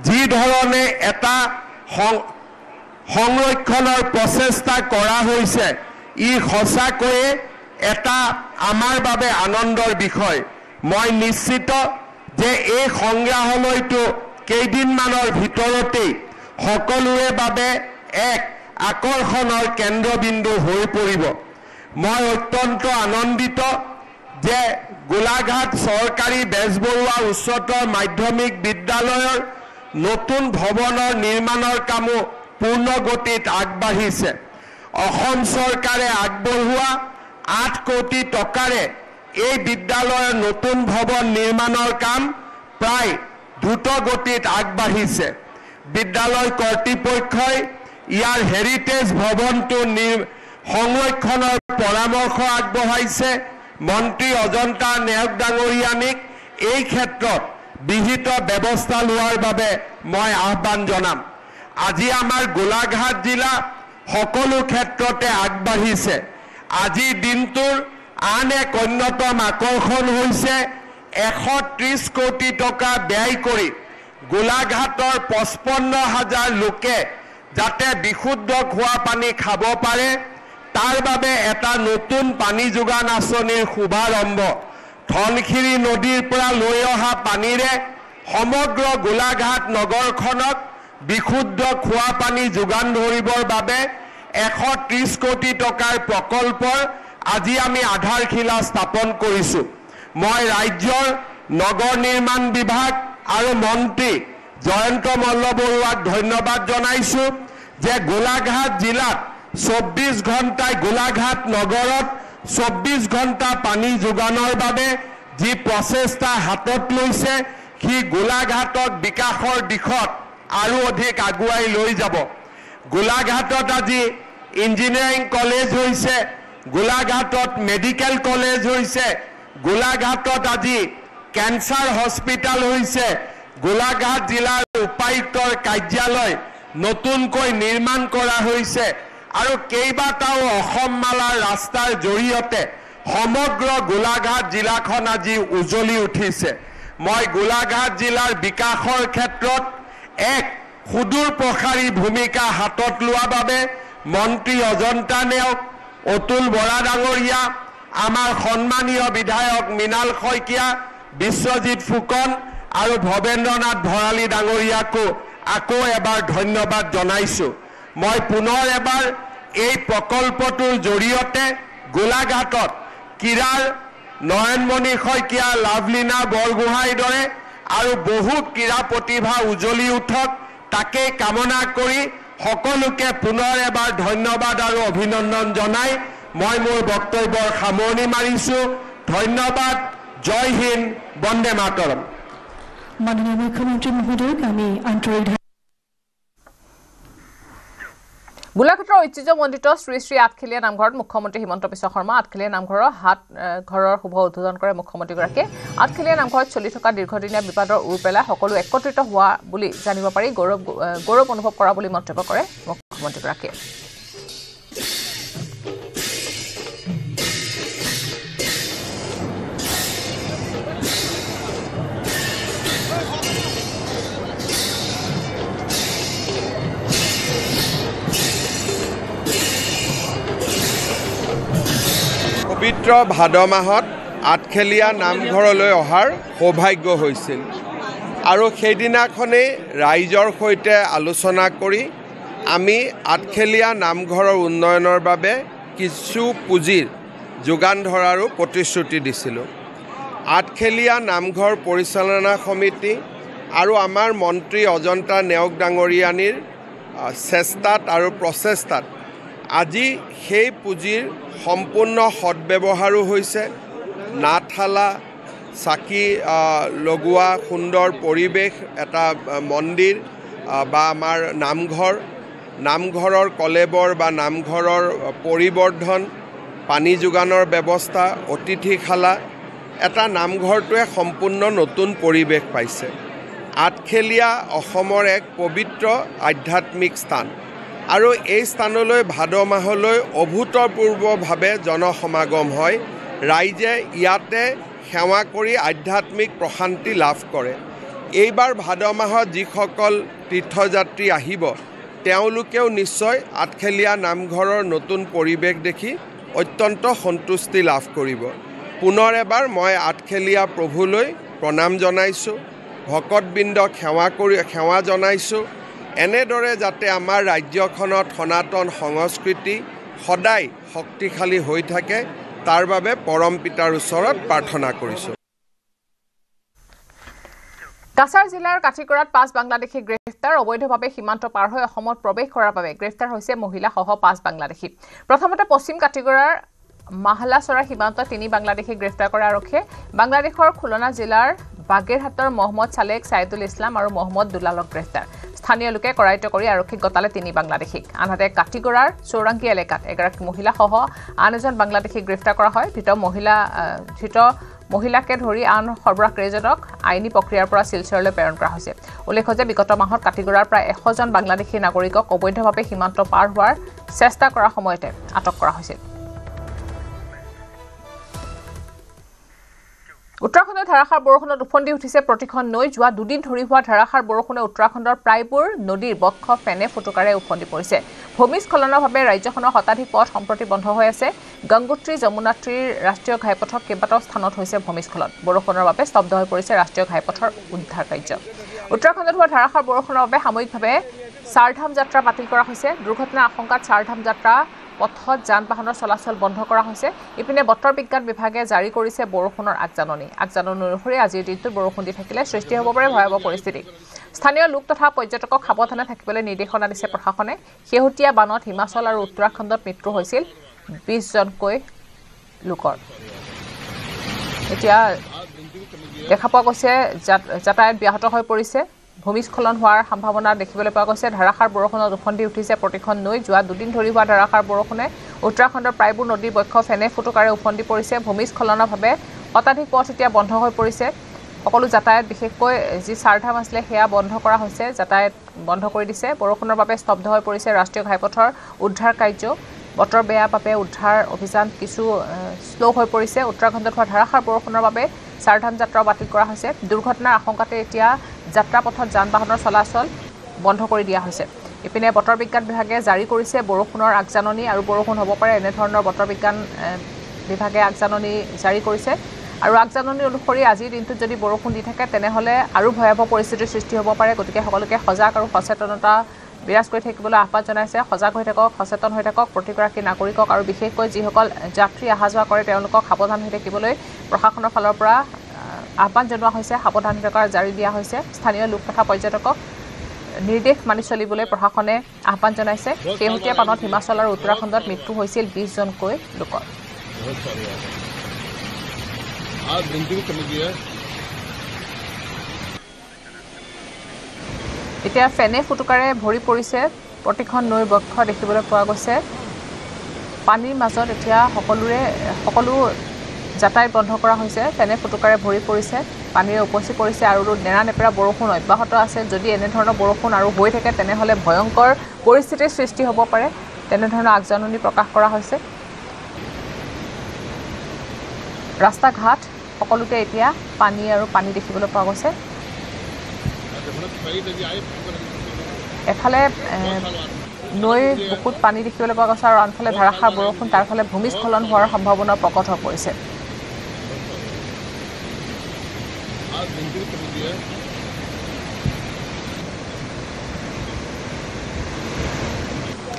যি ধৰণে এটা সংৰক্ষণৰ প্ৰচেষ্টা কৰা হৈছে, ই সঁচাকৈয়ে এটা আমাৰ বাবে আনন্দৰ বিষয়। মই নিশ্চিত যে এই সংগ্ৰহালয়টো কেইদিনমানৰ ভিতৰতেই সকলোৰে বাবে এক আকৰ্ষণৰ কেন্দ্ৰবিন্দু হৈ পৰিব। মই অত্যন্ত আনন্দিত যে গোলাঘাট চৰকাৰী বেজবৰুৱা উচ্চতৰ মাধ্যমিক বিদ্যালয়ৰ নতুন ভৱনৰ নিৰ্মাণৰ কামো পূৰ্ণ গতিত আগবাঢ়িছে। অসম চৰকাৰে আগবঢ়োৱা 8 কোটি টকাৰে এই বিদ্যালয়ৰ নতুন ভৱন নিৰ্মাণৰ কাম প্ৰায় দ্ৰুত গতিত আগবাঢ়িছে। বিদ্যালয় কৰ্তৃপক্ষই ইয়াৰ হেৰিটেজ ভৱনটো সংৰক্ষণৰ পৰামৰ্শ আগবঢ়াইছে। মন্ত্ৰী অজন্তা নেওগ ডাঙৰীয়ানীক এই ক্ষেত্ৰত বিহিত ব্যৱস্থা লোৱাৰ বাবে মই আহ্বান জনাম। আজি আমাৰ গোলাঘাট জিলা সকলো ক্ষেত্ৰতে আগবাঢ়িছে। আজি দিনটোৰ আন এক অন্যতম আকৰ্ষণ হৈছে 130 কোটি টকা ব্যয় কৰি গোলাঘাটৰ 55,000 লোকে যাতে বিশুদ্ধ খোৱা পানী খাব পাৰে, তাৰ বাবে এটা নতুন পানী যোগান আঁচনিৰ শুভাৰম্ভ। ধনশিৰি নদীৰ পৰা লৈ অহা পানীৰে সমগ্ৰ গোলাঘাট নগৰখনক বিশুদ্ধ খোৱা পানী যোগান ধৰিবৰ বাবে 130 কোটি টকাৰ প্ৰকল্পৰ আজি আমি আধাৰশিলা স্থাপন কৰিছোঁ। মই ৰাজ্যৰ নগৰ নিৰ্মাণ বিভাগ আৰু মন্ত্ৰী জয়ন্ত মল্ল বৰুৱাক ধন্যবাদ জনাইছোঁ যে গোলাঘাট জিলাত 24 ঘণ্টাই গোলাঘাট নগৰত 24 ঘণ্টা পানী যোগানৰ বাবে যি প্ৰচেষ্টা হাতত লৈছে, সি গোলাঘাটক বিকাশৰ দিশত আৰু অধিক আগুৱাই লৈ যাব। গোলাঘাটত আজি ইঞ্জিনিয়াৰিং কলেজ হৈছে, গোলাঘাটত মেডিকেল কলেজ হৈছে, গোলাঘাটত আজি কেঞ্চাৰ হস্পিটেল হৈছে, গোলাঘাট জিলাৰ উপায়ুক্তৰ কাৰ্যালয় নতুনকৈ নিৰ্মাণ কৰা হৈছে আৰু কেইবাটাও অসমমালাৰ ৰাস্তাৰ জৰিয়তে সমগ্ৰ গোলাঘাট জিলাখন আজি উজ্বলি উঠিছে। মই গোলাঘাট জিলাৰ বিকাশৰ ক্ষেত্ৰত এক সুদূৰ প্ৰসাৰী ভূমিকা হাতত লোৱা বাবে মন্ত্ৰী অজন্তা নেওগ, অতুল বৰা ডাঙৰীয়া, আমাৰ সন্মানীয় বিধায়ক মৃণাল শইকীয়া, বিশ্বজিৎ ফুকন আৰু ভৱেন্দ্ৰনাথ ভৰালী ডাঙৰীয়াকো আকৌ এবাৰ ধন্যবাদ জনাইছোঁ। মই পুনৰ এবাৰ এই প্ৰকল্পটোৰ জৰিয়তে গোলাঘাটত ক্ৰীড়াৰ নয়নমণি শইকীয়া, লাভলীনা বৰগোহাঁইৰ দৰে আৰু বহু ক্ৰীড়া প্ৰতিভা উজ্বলি উঠক তাকেই কামনা কৰি সকলোকে পুনৰ এবাৰ ধন্যবাদ আৰু অভিনন্দন জনাই মই মোৰ বক্তব্যৰ সামৰণি মাৰিছোঁ। ধন্যবাদ। জয় হিন্দ, বন্দে মাতৰম। মাননীয় মুখ্যমন্ত্ৰী মহোদয়ক আমি আন্তৰিক গোলাঘাটৰ ঐতিহ্যমণ্ডিত শ্ৰী শ্ৰী আঠখেলীয়া নামঘৰত মুখ্যমন্ত্ৰী হিমন্ত বিশ্ব শৰ্মা আঠখেলীয়া নামঘৰৰ ঘৰৰ শুভ উদ্বোধন কৰে মুখ্যমন্ত্ৰীগৰাকীয়ে। আঠখেলীয়া নামঘৰত চলি থকা দীৰ্ঘদিনীয়া বিবাদৰ উৰ পেলাই সকলো একত্ৰিত হোৱা বুলি জানিব পাৰি গৌৰৱ অনুভৱ কৰা বুলি মন্তব্য কৰে মুখ্যমন্ত্ৰীগৰাকীয়ে। পবিত্ৰ ভাদ মাহত আঠখেলীয়া নামঘৰলৈ অহাৰ সৌভাগ্য হৈছিল আৰু সেইদিনাখনেই ৰাইজৰ সৈতে আলোচনা কৰি আমি আঠখেলীয়া নামঘৰৰ উন্নয়নৰ বাবে কিছু পুঁজিৰ যোগান ধৰাৰো প্ৰতিশ্ৰুতি দিছিলোঁ। আঠখেলীয়া নামঘৰ পৰিচালনা সমিতি আৰু আমাৰ মন্ত্ৰী অজন্তা নেওগ ডাঙৰীয়ানীৰ চেষ্টাত আৰু প্ৰচেষ্টাত আজি সেই পুঁজিৰ সম্পূৰ্ণ সদ্ব্যৱহাৰো হৈছে। নাটশালা, চাকি লগোৱা সুন্দৰ পৰিৱেশ, এটা মন্দিৰ বা আমাৰ নামঘৰৰ কলেবৰ বা নামঘৰৰ পৰিবৰ্ধন, পানী যোগানৰ ব্যৱস্থা, অতিথিশালা, এটা নামঘৰটোৱে সম্পূৰ্ণ নতুন পৰিৱেশ পাইছে। আঠখেলীয়া অসমৰ এক পবিত্ৰ আধ্যাত্মিক স্থান আৰু এই স্থানলৈ ভাদ মাহলৈ অভূতপূৰ্বভাৱে জনসমাগম হয়। ৰাইজে ইয়াতে সেৱা কৰি আধ্যাত্মিক প্ৰশান্তি লাভ কৰে। এইবাৰ ভাদ মাহত যিসকল তীৰ্থযাত্ৰী আহিব তেওঁলোকেও নিশ্চয় আঠখেলীয়া নামঘৰৰ নতুন পৰিৱেশ দেখি অত্যন্ত সন্তুষ্টি লাভ কৰিব। পুনৰ এবাৰ মই আঠখেলীয়া প্ৰভুলৈ প্ৰণাম জনাইছোঁ, ভকতবৃন্দক সেৱা জনাইছোঁ। এনেদৰে যাতে আমাৰ ৰাজ্যখনত সনাতন সংস্কৃতি সদায় শক্তিশালী হৈ থাকে তাৰ বাবে পৰম পিতাৰ ওচৰত প্ৰাৰ্থনা কৰিছোঁ। কাছাৰ জিলাৰ কাঠিগড়াত 5 বাংলাদেশী গ্ৰেপ্তাৰ। অবৈধভাৱে সীমান্ত পাৰ হৈ অসমত প্ৰৱেশ কৰাৰ বাবে গ্ৰেপ্তাৰ হৈছে মহিলাসহ 5 বাংলাদেশী। প্ৰথমতে পশ্চিম কাঠিগড়াৰ মাহলাচৰা সীমান্তত 3 বাংলাদেশী গ্ৰেপ্তাৰ কৰে আৰক্ষীয়ে। বাংলাদেশৰ খুলনা জিলাৰ বাগেৰহাটৰ মহম্মদ চালেক, ছাইদুল ইছলাম আৰু মহম্মদ দুলালক গ্ৰেপ্তাৰ। স্থানীয় লোকে কৰায়ত্ব কৰি আৰক্ষীক গতালে 3 বাংলাদেশীক। আনহাতে কাঠিগড়াৰ চৌৰাংকী এলেকাত এগৰাকী মহিলাসহ আন এজন বাংলাদেশীক গ্ৰেপ্তাৰ কৰা হয়। ধৃত মহিলাকে ধৰি আন সৰ্বৰাহকেইজনক আইনী প্ৰক্ৰিয়াৰ পৰা শিলচৰলৈ প্ৰেৰণ কৰা হৈছে। উল্লেখ্য যে বিগত মাহত কাঠিগড়াৰ প্ৰায় 100 জন বাংলাদেশী নাগৰিকক অবৈধভাৱে সীমান্ত পাৰ হোৱাৰ চেষ্টা কৰাৰ সময়তে আটক কৰা হৈছিল। উত্তৰাখণ্ডৰ ধাৰাসাৰ বৰষুণত উফন্দি উঠিছে প্ৰতিখন নৈ। যোৱা 2 দিন ধৰি হোৱা ধাৰাসাৰ বৰষুণে উত্তৰাখণ্ডৰ প্ৰায়বোৰ নদীৰ বক্ষ ফেনে ফুটুকাৰে উফন্দি পৰিছে। ভূমিস্খলনৰ বাবে ৰাজ্যখনৰ শতাধিক পথ সম্প্ৰতি বন্ধ হৈ আছে। গংগোত্ৰী যমুনাত্ৰীৰ ৰাষ্ট্ৰীয় ঘাইপথত কেইবাটাও স্থানত হৈছে ভূমিস্খলন। বৰষুণৰ বাবে স্তব্ধ হৈ পৰিছে ৰাষ্ট্ৰীয় ঘাইপথৰ উদ্ধাৰ কাৰ্য। উত্তৰাখণ্ডত হোৱা ধাৰাসাৰ বৰষুণৰ বাবে সাময়িকভাৱে চাৰধাম যাত্ৰা বাতিল কৰা হৈছে। দুৰ্ঘটনাৰ আশংকাত চাৰধাম যাত্ৰা পথত যান বাহনৰ চলাচল বন্ধ কৰা হৈছে। ইপিনে বতৰ বিজ্ঞান বিভাগে জাৰি কৰিছে বৰষুণৰ আগজাননী অনুসৰি আজিৰ দিনটোত বৰষুণ দি থাকিলে সৃষ্টি হ'ব পাৰে ভয়াৱহ পৰিস্থিতি। স্থানীয় লোক তথা পৰ্যটকক সাৱধানে থাকিবলৈ নিৰ্দেশনা দিছে প্ৰশাসনে। শেহতীয়া বানত হিমাচল আৰু উত্তৰাখণ্ডত মৃত্যু হৈছিল 20 জনকৈ লোকৰ। এতিয়া দেখা পোৱা গৈছে যাতায়াত ব্যাহত হৈ পৰিছে। ভূমিস্খলন হোৱাৰ সম্ভাৱনা দেখিবলৈ পোৱা গৈছে। ধাৰাসাৰ বৰষুণত উফন্দি উঠিছে প্ৰতিখন নৈ। যোৱা 2 দিন ধৰি হোৱা ধাৰাসাৰ বৰষুণে উত্তৰাখণ্ডৰ প্ৰায়বোৰ নদীৰ বক্ষ ফেনে ফুটুকাৰে উফন্দি পৰিছে। ভূমিস্খলনৰ বাবে শতাধিক পথ এতিয়া বন্ধ হৈ পৰিছে। সকলো যাতায়াত বিশেষকৈ যি চাৰধাম আছিলে সেয়া বন্ধ কৰা হৈছে, যাতায়াত বন্ধ কৰি দিছে। বৰষুণৰ বাবে স্তব্ধ হৈ পৰিছে ৰাষ্ট্ৰীয় ঘাইপথৰ উদ্ধাৰ কাৰ্য। বতৰ বেয়া বাবে উদ্ধাৰ অভিযান কিছু শ্ল' হৈ পৰিছে। উত্তৰাখণ্ডত হোৱা ধাৰাসাৰ বৰষুণৰ বাবে চাৰধাম যাত্ৰাও বাতিল কৰা হৈছে দুৰ্ঘটনাৰ আশংকাতে এতিয়া যাত্ৰাপথত যান-বাহনৰ চলাচল বন্ধ কৰি দিয়া হৈছে ইপিনে বতৰ বিজ্ঞান বিভাগে জাৰি কৰিছে বৰষুণৰ আগজাননী আৰু বৰষুণ হ'ব পাৰে এনে ধৰণৰ বতৰ বিজ্ঞান বিভাগে আগজাননী জাৰি কৰিছে আৰু আগজাননী অনুসৰি আজিৰ দিনটোত যদি বৰষুণ দি থাকে তেনেহলে আৰু ভয়াৱহ পৰিস্থিতিৰ সৃষ্টি হ'ব পাৰে গতিকে সকলোকে সজাগ আৰু সচেতনতা বিৰাজ কৰি থাকিবলৈ আহ্বান জনাইছে সজাগ হৈ থাকক সচেতন হৈ থাকক প্ৰতিগৰাকী নাগৰিকক আৰু বিশেষকৈ যিসকল যাত্ৰী অহা যোৱা কৰে তেওঁলোকক সাৱধান হৈ থাকিবলৈ প্ৰশাসনৰ ফালৰ পৰা আহ্বান জনোৱা হৈছে সাৱধানতা জাৰি দিয়া হৈছে স্থানীয় লোক তথা পৰ্যটকক নিৰ্দেশ মানি চলিবলৈ প্ৰশাসনে আহ্বান জনাইছে শেহতীয়া পানত হিমাচল আৰু উত্তৰাখণ্ডত মৃত্যু হৈছিল 20 জনকৈ লোকৰ এতিয়া ফেনে ফুটুকাৰে ভৰি পৰিছে প্ৰতিখন নৈৰ বক্ষ দেখিবলৈ পোৱা গৈছে পানীৰ মাজত এতিয়া সকলো যাতায়াত বন্ধ কৰা হৈছে ফেনে ফুটুকাৰে ভৰি পৰিছে পানীৰে উপচি পৰিছে আৰু নেৰানেপেৰা বৰষুণ অব্যাহত আছে যদি এনে ধৰণৰ বৰষুণ আৰু হৈ থাকে তেনেহলে ভয়ংকৰ পৰিস্থিতিৰ সৃষ্টি হ'ব পাৰে তেনে ধৰণৰ আগজাননী প্ৰকাশ কৰা হৈছে ৰাস্তা ঘাট সকলোতে এতিয়া পানী আৰু পানী দেখিবলৈ পোৱা গৈছে এফালে নৈৰ বুকুত পানী দেখিবলৈ পোৱা গৈছে আৰু আনফালে ধাৰাসাৰ বৰষুণ তাৰ ফালে ভূমিস্খলন হোৱাৰ সম্ভাৱনা প্ৰকট হৈ পৰিছে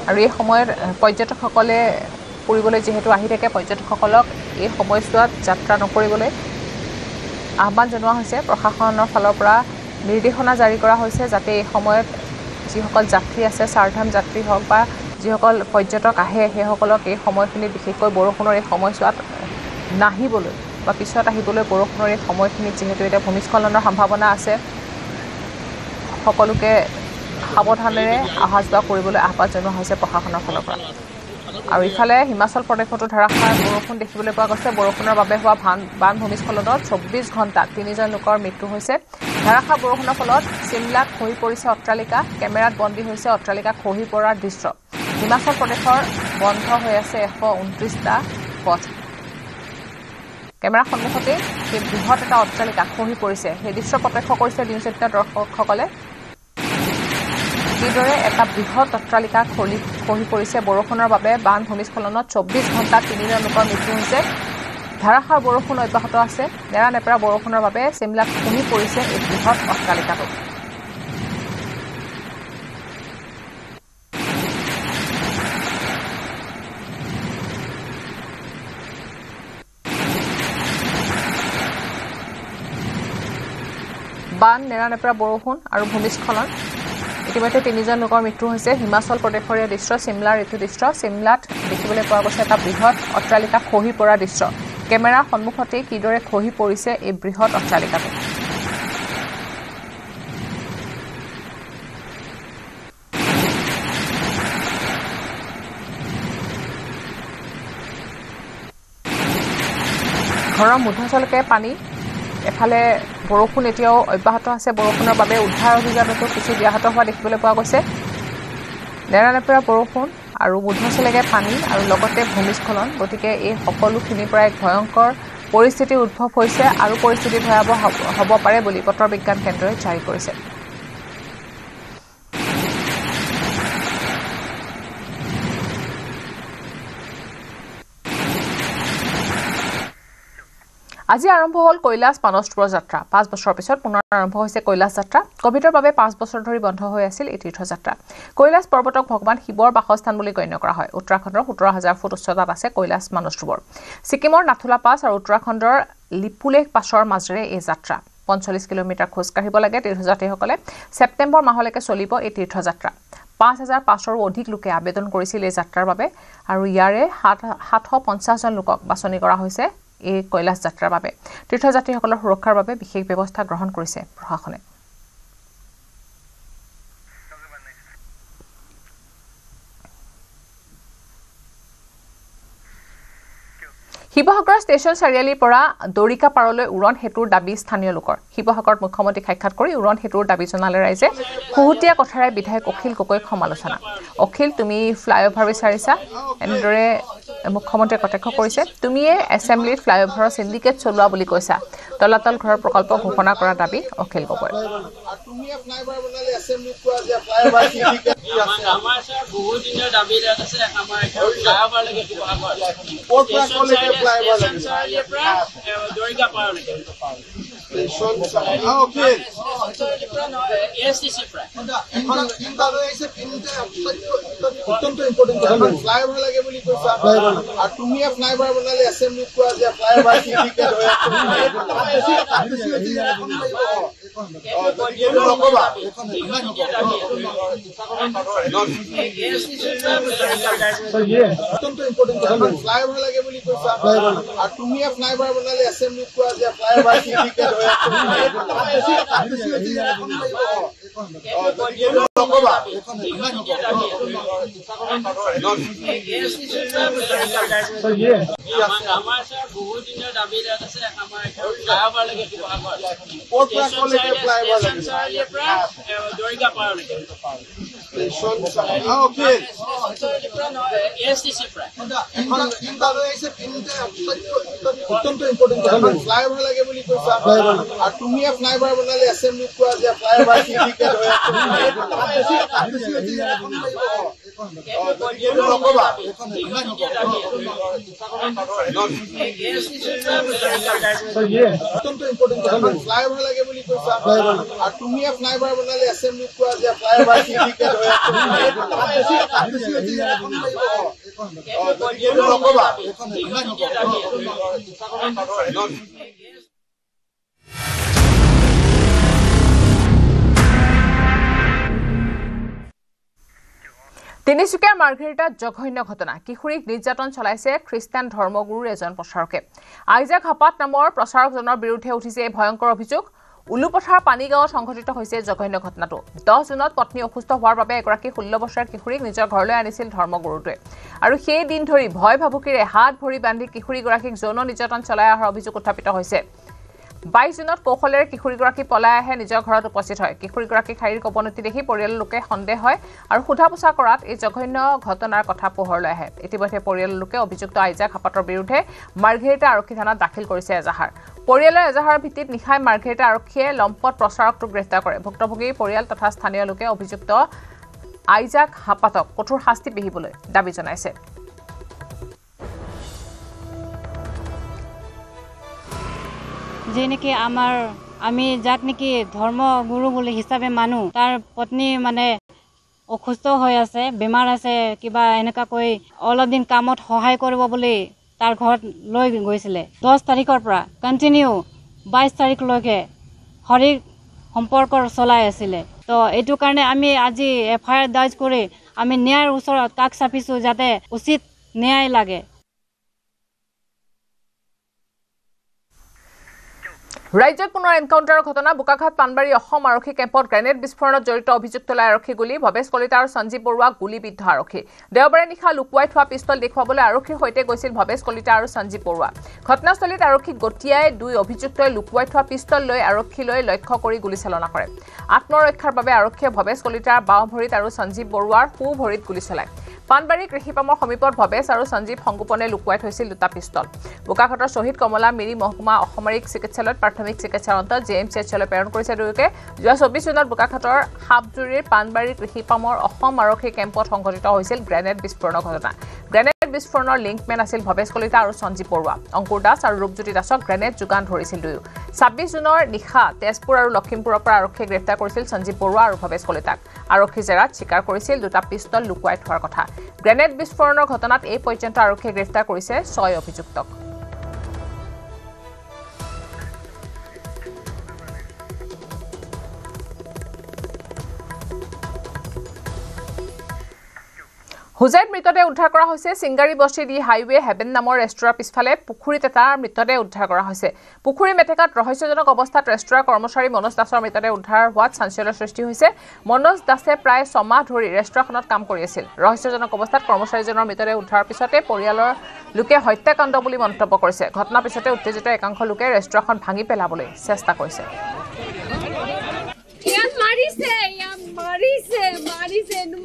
আৰু এই সময়ত পৰ্যটকসকলে ফুৰিবলৈ যেহেতু আহি থাকে পৰ্যটকসকলক এই সময়ছোৱাত যাত্ৰা নকৰিবলৈ আহ্বান জনোৱা হৈছে প্ৰশাসনৰ ফালৰ পৰা নিৰ্দেশনা জাৰি কৰা হৈছে যাতে এই সময়ত যিসকল যাত্ৰী আছে চাৰধাম যাত্ৰী হওক বা যিসকল পৰ্যটক আহে সেইসকলক এই সময়খিনিত বিশেষকৈ বৰষুণৰ এই সময়ছোৱাত নাহিবলৈ বা পিছত আহিবলৈ বৰষুণৰ এই সময়খিনিত যেহেতু এতিয়া ভূমিস্খলনৰ সম্ভাৱনা আছে সকলোকে সাৱধানেৰে অহা যোৱা কৰিবলৈ আহ্বান জনোৱা হৈছে প্ৰশাসনৰ ফালৰ পৰা আৰু ইফালে হিমাচল প্ৰদেশতো ধাৰাসাৰ বৰষুণ দেখিবলৈ পোৱা গৈছে বৰষুণৰ বাবে হোৱা বান ভূমিস্খলনত 24 ঘণ্টাত 3জন লোকৰ মৃত্যু হৈছে ধাৰাসাৰ বৰষুণৰ ফলত চিমলাত খহি পৰিছে অট্টালিকা কেমেৰাত বন্দী হৈছে অট্টালিকা খহি পৰাৰ দৃশ্য হিমাচল প্ৰদেশৰ বন্ধ হৈ আছে 129টা পথ কেমেৰাৰ সন্মুখতে সেই বৃহৎ এটা অট্টালিকা খহি পৰিছে সেই দৃশ্য প্ৰত্যক্ষ কৰিছে নিউজ 18 দৰ্শকসকলে কিদৰে এটা বৃহৎ অট্টালিকা খহি পৰিছে বৰষুণৰ বাবে বান ভূমিস্খলনত 24 ঘণ্টাত 3জন লোকৰ মৃত্যু হৈছে ধাৰাসাৰ বৰষুণ অব্যাহত আছে নেৰানেপেৰা বৰষুণৰ বাবে চিমলাত খহি পৰিছে এই বৃহৎ অট্টালিকাটো বান নেৰানেপেৰা বৰষুণ আৰু ভূমিস্খলন ইতিমধ্যে 3জন লোকৰ মৃত্যু হৈছে হিমাচল প্ৰদেশৰ দৃশ্য চিমলাৰ এইটো দৃশ্য চিমলাত দেখিবলৈ পোৱা গৈছে এটা বৃহৎ অট্টালিকা খহি পৰা দৃশ্য কেমেৰাৰ সন্মুখতে কিদৰে খহি পৰিছে এই বৃহৎ অট্টালিকাটো ঘৰৰ মধ্যচলকে পানী এফালে বৰষুণ এতিয়াও অব্যাহত আছে বৰষুণৰ বাবে উদ্ধাৰ অভিযানতো কিছু ব্যাহত হোৱা দেখিবলৈ পোৱা গৈছে নেৰানেপেৰা বৰষুণ আৰু মধ্যচলকে পানী আৰু লগতে ভূমিস্খলন গতিকে এই সকলোখিনিৰ পৰা এক ভয়ংকৰ পৰিস্থিতি উদ্ভৱ হৈছে আৰু পৰিস্থিতি ভয়াৱহ হ'ব পাৰে বুলি বতৰ বিজ্ঞান কেন্দ্ৰই জাৰি কৰিছে আজি আৰম্ভ হ'ল কৈলাশ মানসৰোবৰ যাত্ৰা 5 বছৰৰ পিছত পুনৰ আৰম্ভ হৈছে কৈলাশ যাত্ৰা কোভিডৰ বাবে 5 বছৰ ধৰি বন্ধ হৈ আছিল এই তীৰ্থযাত্ৰা কৈলাশ পৰ্বতক ভগৱান শিৱৰ বাসস্থান বুলি গণ্য কৰা হয় উত্তৰাখণ্ডৰ 17000 ফুট উচ্চতাত আছে কৈলাশ মানসৰোবৰ ছিকিমৰ নাথুলা পাছ আৰু উত্তৰাখণ্ডৰ লিপুলেখ পাছৰ মাজেৰে এই যাত্ৰা 45 কিলোমিটাৰ খোজ কাঢ়িব লাগে তীৰ্থযাত্ৰীসকলে ছেপ্টেম্বৰ মাহলৈকে চলিব এই তীৰ্থযাত্ৰা 5500ৰো অধিক লোকে আবেদন কৰিছিল এই যাত্ৰাৰ বাবে আৰু ইয়াৰে 750 জন লোকক বাছনি কৰা হৈছে এই কৈলাশ যাত্ৰাৰ বাবে তীৰ্থযাত্ৰীসকলৰ সুৰক্ষাৰ বাবে বিশেষ ব্যৱস্থা গ্ৰহণ কৰিছে প্ৰশাসনে শিৱসাগৰ ষ্টেচন চাৰিআলিৰ পৰা দৰিকা পাৰলৈ উৰণ হেতুৰ দাবী স্থানীয় লোকৰ শিৱসাগৰত মুখ্যমন্ত্ৰীক সাক্ষাৎ কৰি উৰণ হেতুৰ দাবী জনালে ৰাইজে খুহুতীয়া কথাৰে বিধায়ক অখিল গগৈক সমালোচনা অখিল তুমি ফ্লাইঅভাৰ বিচাৰিছা এনেদৰে মুখ্যমন্ত্ৰীয়ে কটাক্ষ কৰিছে তুমিয়ে এছেম্বলিত ফ্লাইঅভাৰৰ সিন্ডিকেট চলোৱা বুলি কৈছা তলাতল ঘৰৰ প্ৰকল্প ঘোষণা কৰা দাবী অখিল গগৈ তুমিয়ে ফ্লাইঅভাৰ বনালে এছেম্বলিত কোৱা যে ফ্লাইঅভাৰ সিন্ডিকেট আমাৰ স্যাৰ বহুত দিনৰ দাবী আছে আমাৰ ফ্লাইঅভাৰ লাগে ক'ৰ পৰা ক'লৈকে ফ্লাইঅভাৰ লাগে দৰিগা পাৰলৈকে Okay. STC প্ৰায় এখন ইনভাৰ আছে তিনটা অত্যন্ত ইম্পৰ্টেন্ট ফ্লাইঅভাৰ লাগে বুলি কৈছা আৰু তুমি ফ্লাইঅভাৰ বনালে এছেম্বলিত কোৱা যে ফ্লাইঅভাৰ সিন্ডিকেট হৈ অত্যন্ত ইম্পৰ্টেন্ট ফ্লাইঅভাৰ লাগে বুলি কৈছা আৰু তুমি ফ্লাইঅভাৰ বনালে এছেম্বলিত কোৱা যে ফ্লাইঅভাৰ সিন্ডিকেট হৈ আমাৰ স্যাৰ বহুত দিনৰ দাবী আছে আমাৰ ফ্লাইঅভাৰ লাগে ক'ৰ পৰা ক'লৈকে ফ্লাইঅভাৰ লাগে দৰিগা পাৰলৈকে Okay. STC প্ৰায় এখন ইনভাৰ আছে তিনটা অত্যন্ত ইম্পৰ্টেন্ট ফ্লাইঅভাৰ লাগে বুলি কৈছা আৰু তুমি ফ্লাইঅভাৰ বনালে এছেম্বলিত কোৱা যে ফ্লাইঅভাৰ সিন্ডিকেট হৈ অত্যন্ত ইম্পৰ্টেন্ট ফ্লাইঅভাৰ লাগে বুলি কৈছা আৰু তুমি ফ্লাইঅভাৰ বনালে এছেম্বলিত কোৱা যে ফ্লাইঅভাৰ সিন্ডিকেট হৈ তিনিচুকীয়াৰ মাৰ্ঘেৰিটাত জঘন্য ঘটনা কিশোৰীক নিৰ্যাতন চলাইছে খ্ৰীষ্টান ধৰ্মগুৰুৰ এজন প্ৰচাৰকে আইজাক হাপাত নামৰ প্ৰচাৰকজনৰ বিৰুদ্ধে উঠিছে এই ভয়ংকৰ অভিযোগ উলুপথাৰ পানীগাঁৱত সংঘটিত হৈছে জঘন্য ঘটনাটো 10 জুনত পত্নী অসুস্থ হোৱাৰ বাবে এগৰাকী 16 বছৰীয়া কিশোৰীক নিজৰ ঘৰলৈ আনিছিল ধৰ্মগুৰুটোৱে আৰু সেই দিন ধৰি ভয় ভাবুকিৰে হাত ভৰি বান্ধি কিশোৰীগৰাকীক যৌন নিৰ্যাতন চলাই অহাৰ অভিযোগ উত্থাপিত হৈছে 22 জুনত কৌশলেৰে কিশোৰীগৰাকী পলাই আহে নিজৰ ঘৰত উপস্থিত হয় কিশোৰীগৰাকীক শাৰীৰিক অৱনতি দেখি পৰিয়ালৰ লোকে সন্দেহ হয় আৰু সোধা পোছা কৰাত এই জঘন্য ঘটনাৰ কথা পোহৰলৈ আহে ইতিমধ্যে পৰিয়ালৰ লোকে অভিযুক্ত আইজাক হাপাতৰ বিৰুদ্ধে মাৰ্ঘেৰিটা আৰক্ষী থানাত দাখিল কৰিছে এজাহাৰ পৰিয়ালৰ এজাহাৰৰ ভিত্তিত নিশাই মাৰ্ঘেৰিটা আৰক্ষীয়ে লম্পট প্ৰচাৰকটোক গ্ৰেপ্তাৰ কৰে ভুক্তভোগী পৰিয়াল তথা স্থানীয় লোকে অভিযুক্ত আইজাক হাপাতক কঠোৰ শাস্তি বিহিবলৈ দাবী জনাইছে যে নেকি আমি যাক নেকি ধৰ্মগুৰু বুলি হিচাপে মানো তাৰ পত্নী মানে অসুস্থ হৈ আছে বেমাৰ আছে কিবা এনেকা কৈ অলপ দিন কামত সহায় কৰিব বুলি তাৰ ঘৰত লৈ গৈছিলে 10 তাৰিখৰ পৰা কন্টিনিউ 22 তাৰিখলৈকে হৰি সম্পৰ্ক চলাই আছিলে তো এইটো কাৰণে আমি আজি এফআইআৰ দায়েৰ কৰি আমি ন্যায়ৰ ওচৰত কাষ চাপিছো যাতে উচিত ন্যায় লাগে ৰাজ্যত পুনৰ এনকাউণ্টাৰৰ ঘটনা বোকাখাত পানবাৰী অসম আৰক্ষী কেম্পত গ্ৰেনেড বিস্ফোৰণত জড়িত অভিযুক্তলৈ আৰক্ষী গুলী ভৱেশ কলিতা আৰু সঞ্জীৱ বৰুৱা গুলীবিদ্ধ আৰক্ষী দেওবাৰে নিশা লুকুৱাই থোৱা পিষ্টল দেখুৱাবলৈ আৰক্ষীৰ সৈতে গৈছিল ভৱেশ কলিতা আৰু সঞ্জীৱ বৰুৱা ঘটনাস্থলীত আৰক্ষীক গটিয়াই দুই অভিযুক্তই লুকুৱাই থোৱা পিষ্টল লৈ আৰক্ষীলৈ লক্ষ্য কৰি গুলীচালনা কৰে আত্মৰক্ষাৰ বাবে আৰক্ষীয়ে ভৱেশ কলিতাৰ বাওঁ ভৰিত আৰু সঞ্জীৱ বৰুৱাৰ সোঁ ভৰিত গুলী চলায় পানবাৰী কৃষিপামৰ সমীপত ভৱেশ আৰু সঞ্জীৱ সংগোপনে লুকুৱাই থৈছিল দুটা পিষ্টল বোকাখাতৰ শহীদ কমলা মিৰি মহকুমা অসামৰিক চিকিৎসালয়ত প্ৰাথমিক চিকিৎসাৰ অন্তত জেএমচিএইচলৈ প্ৰেৰণ কৰিছে দুয়োকে যোৱা 24 জুনত বোকাখাতৰ সাপজুৰিৰ পানবাৰী কৃষিপামৰ অসম আৰক্ষী কেম্পত সংঘটিত হৈছিল গ্ৰেনেড বিস্ফোৰণৰ ঘটনা গ্ৰেনেড বিস্ফোৰণৰ লিংকমেন আছিল ভৱেশ কলিতা আৰু সঞ্জীৱ বৰুৱা অংকুৰ দাস আৰু ৰূপজ্যোতি দাসক গ্ৰেনেড যোগান ধৰিছিল দুয়ো 26 জুনৰ নিশা তেজপুৰ আৰু লখিমপুৰৰ পৰা আৰক্ষীয়ে গ্ৰেপ্তাৰ কৰিছিল সঞ্জীৱ বৰুৱা আৰু ভৱেশ কলিতাক আৰক্ষী জেৰাত স্বীকাৰ কৰিছিল দুটা পিষ্টল লুকুৱাই থোৱাৰ কথা গ্ৰেনেড বিস্ফোৰণৰ ঘটনাত এই পৰ্যন্ত আৰক্ষীয়ে গ্ৰেপ্তাৰ কৰিছে 6 অভিযুক্তক হুজাইত মৃতদেহ উদ্ধাৰ কৰা হৈছে সিংগাৰী বস্তি দি হাইৱে হেভেন নামৰ ৰেষ্টুৰাৰ পিছফালে পুখুৰীত এটা মৃতদেহ উদ্ধাৰ কৰা হৈছে পুখুৰী মেটেকাত ৰহস্যজনক অৱস্থাত ৰেষ্টুৰাৰ কৰ্মচাৰী মনোজ দাসৰ মৃতদেহ উদ্ধাৰ হোৱাত চাঞ্চল্যৰ সৃষ্টি হৈছে মনোজ দাসে প্ৰায় 6 মাহ ধৰি ৰেষ্টুৰাখনত কাম কৰি আছিল ৰহস্যজনক অৱস্থাত কৰ্মচাৰীজনৰ মৃতদেহ উদ্ধাৰৰ পিছতে পৰিয়ালৰ লোকে হত্যাকাণ্ড বুলি মন্তব্য কৰিছে ঘটনাৰ পিছতে উত্তেজিত একাংশ লোকে ৰেষ্টুৰাখন ভাঙি পেলাবলৈ চেষ্টা কৰিছে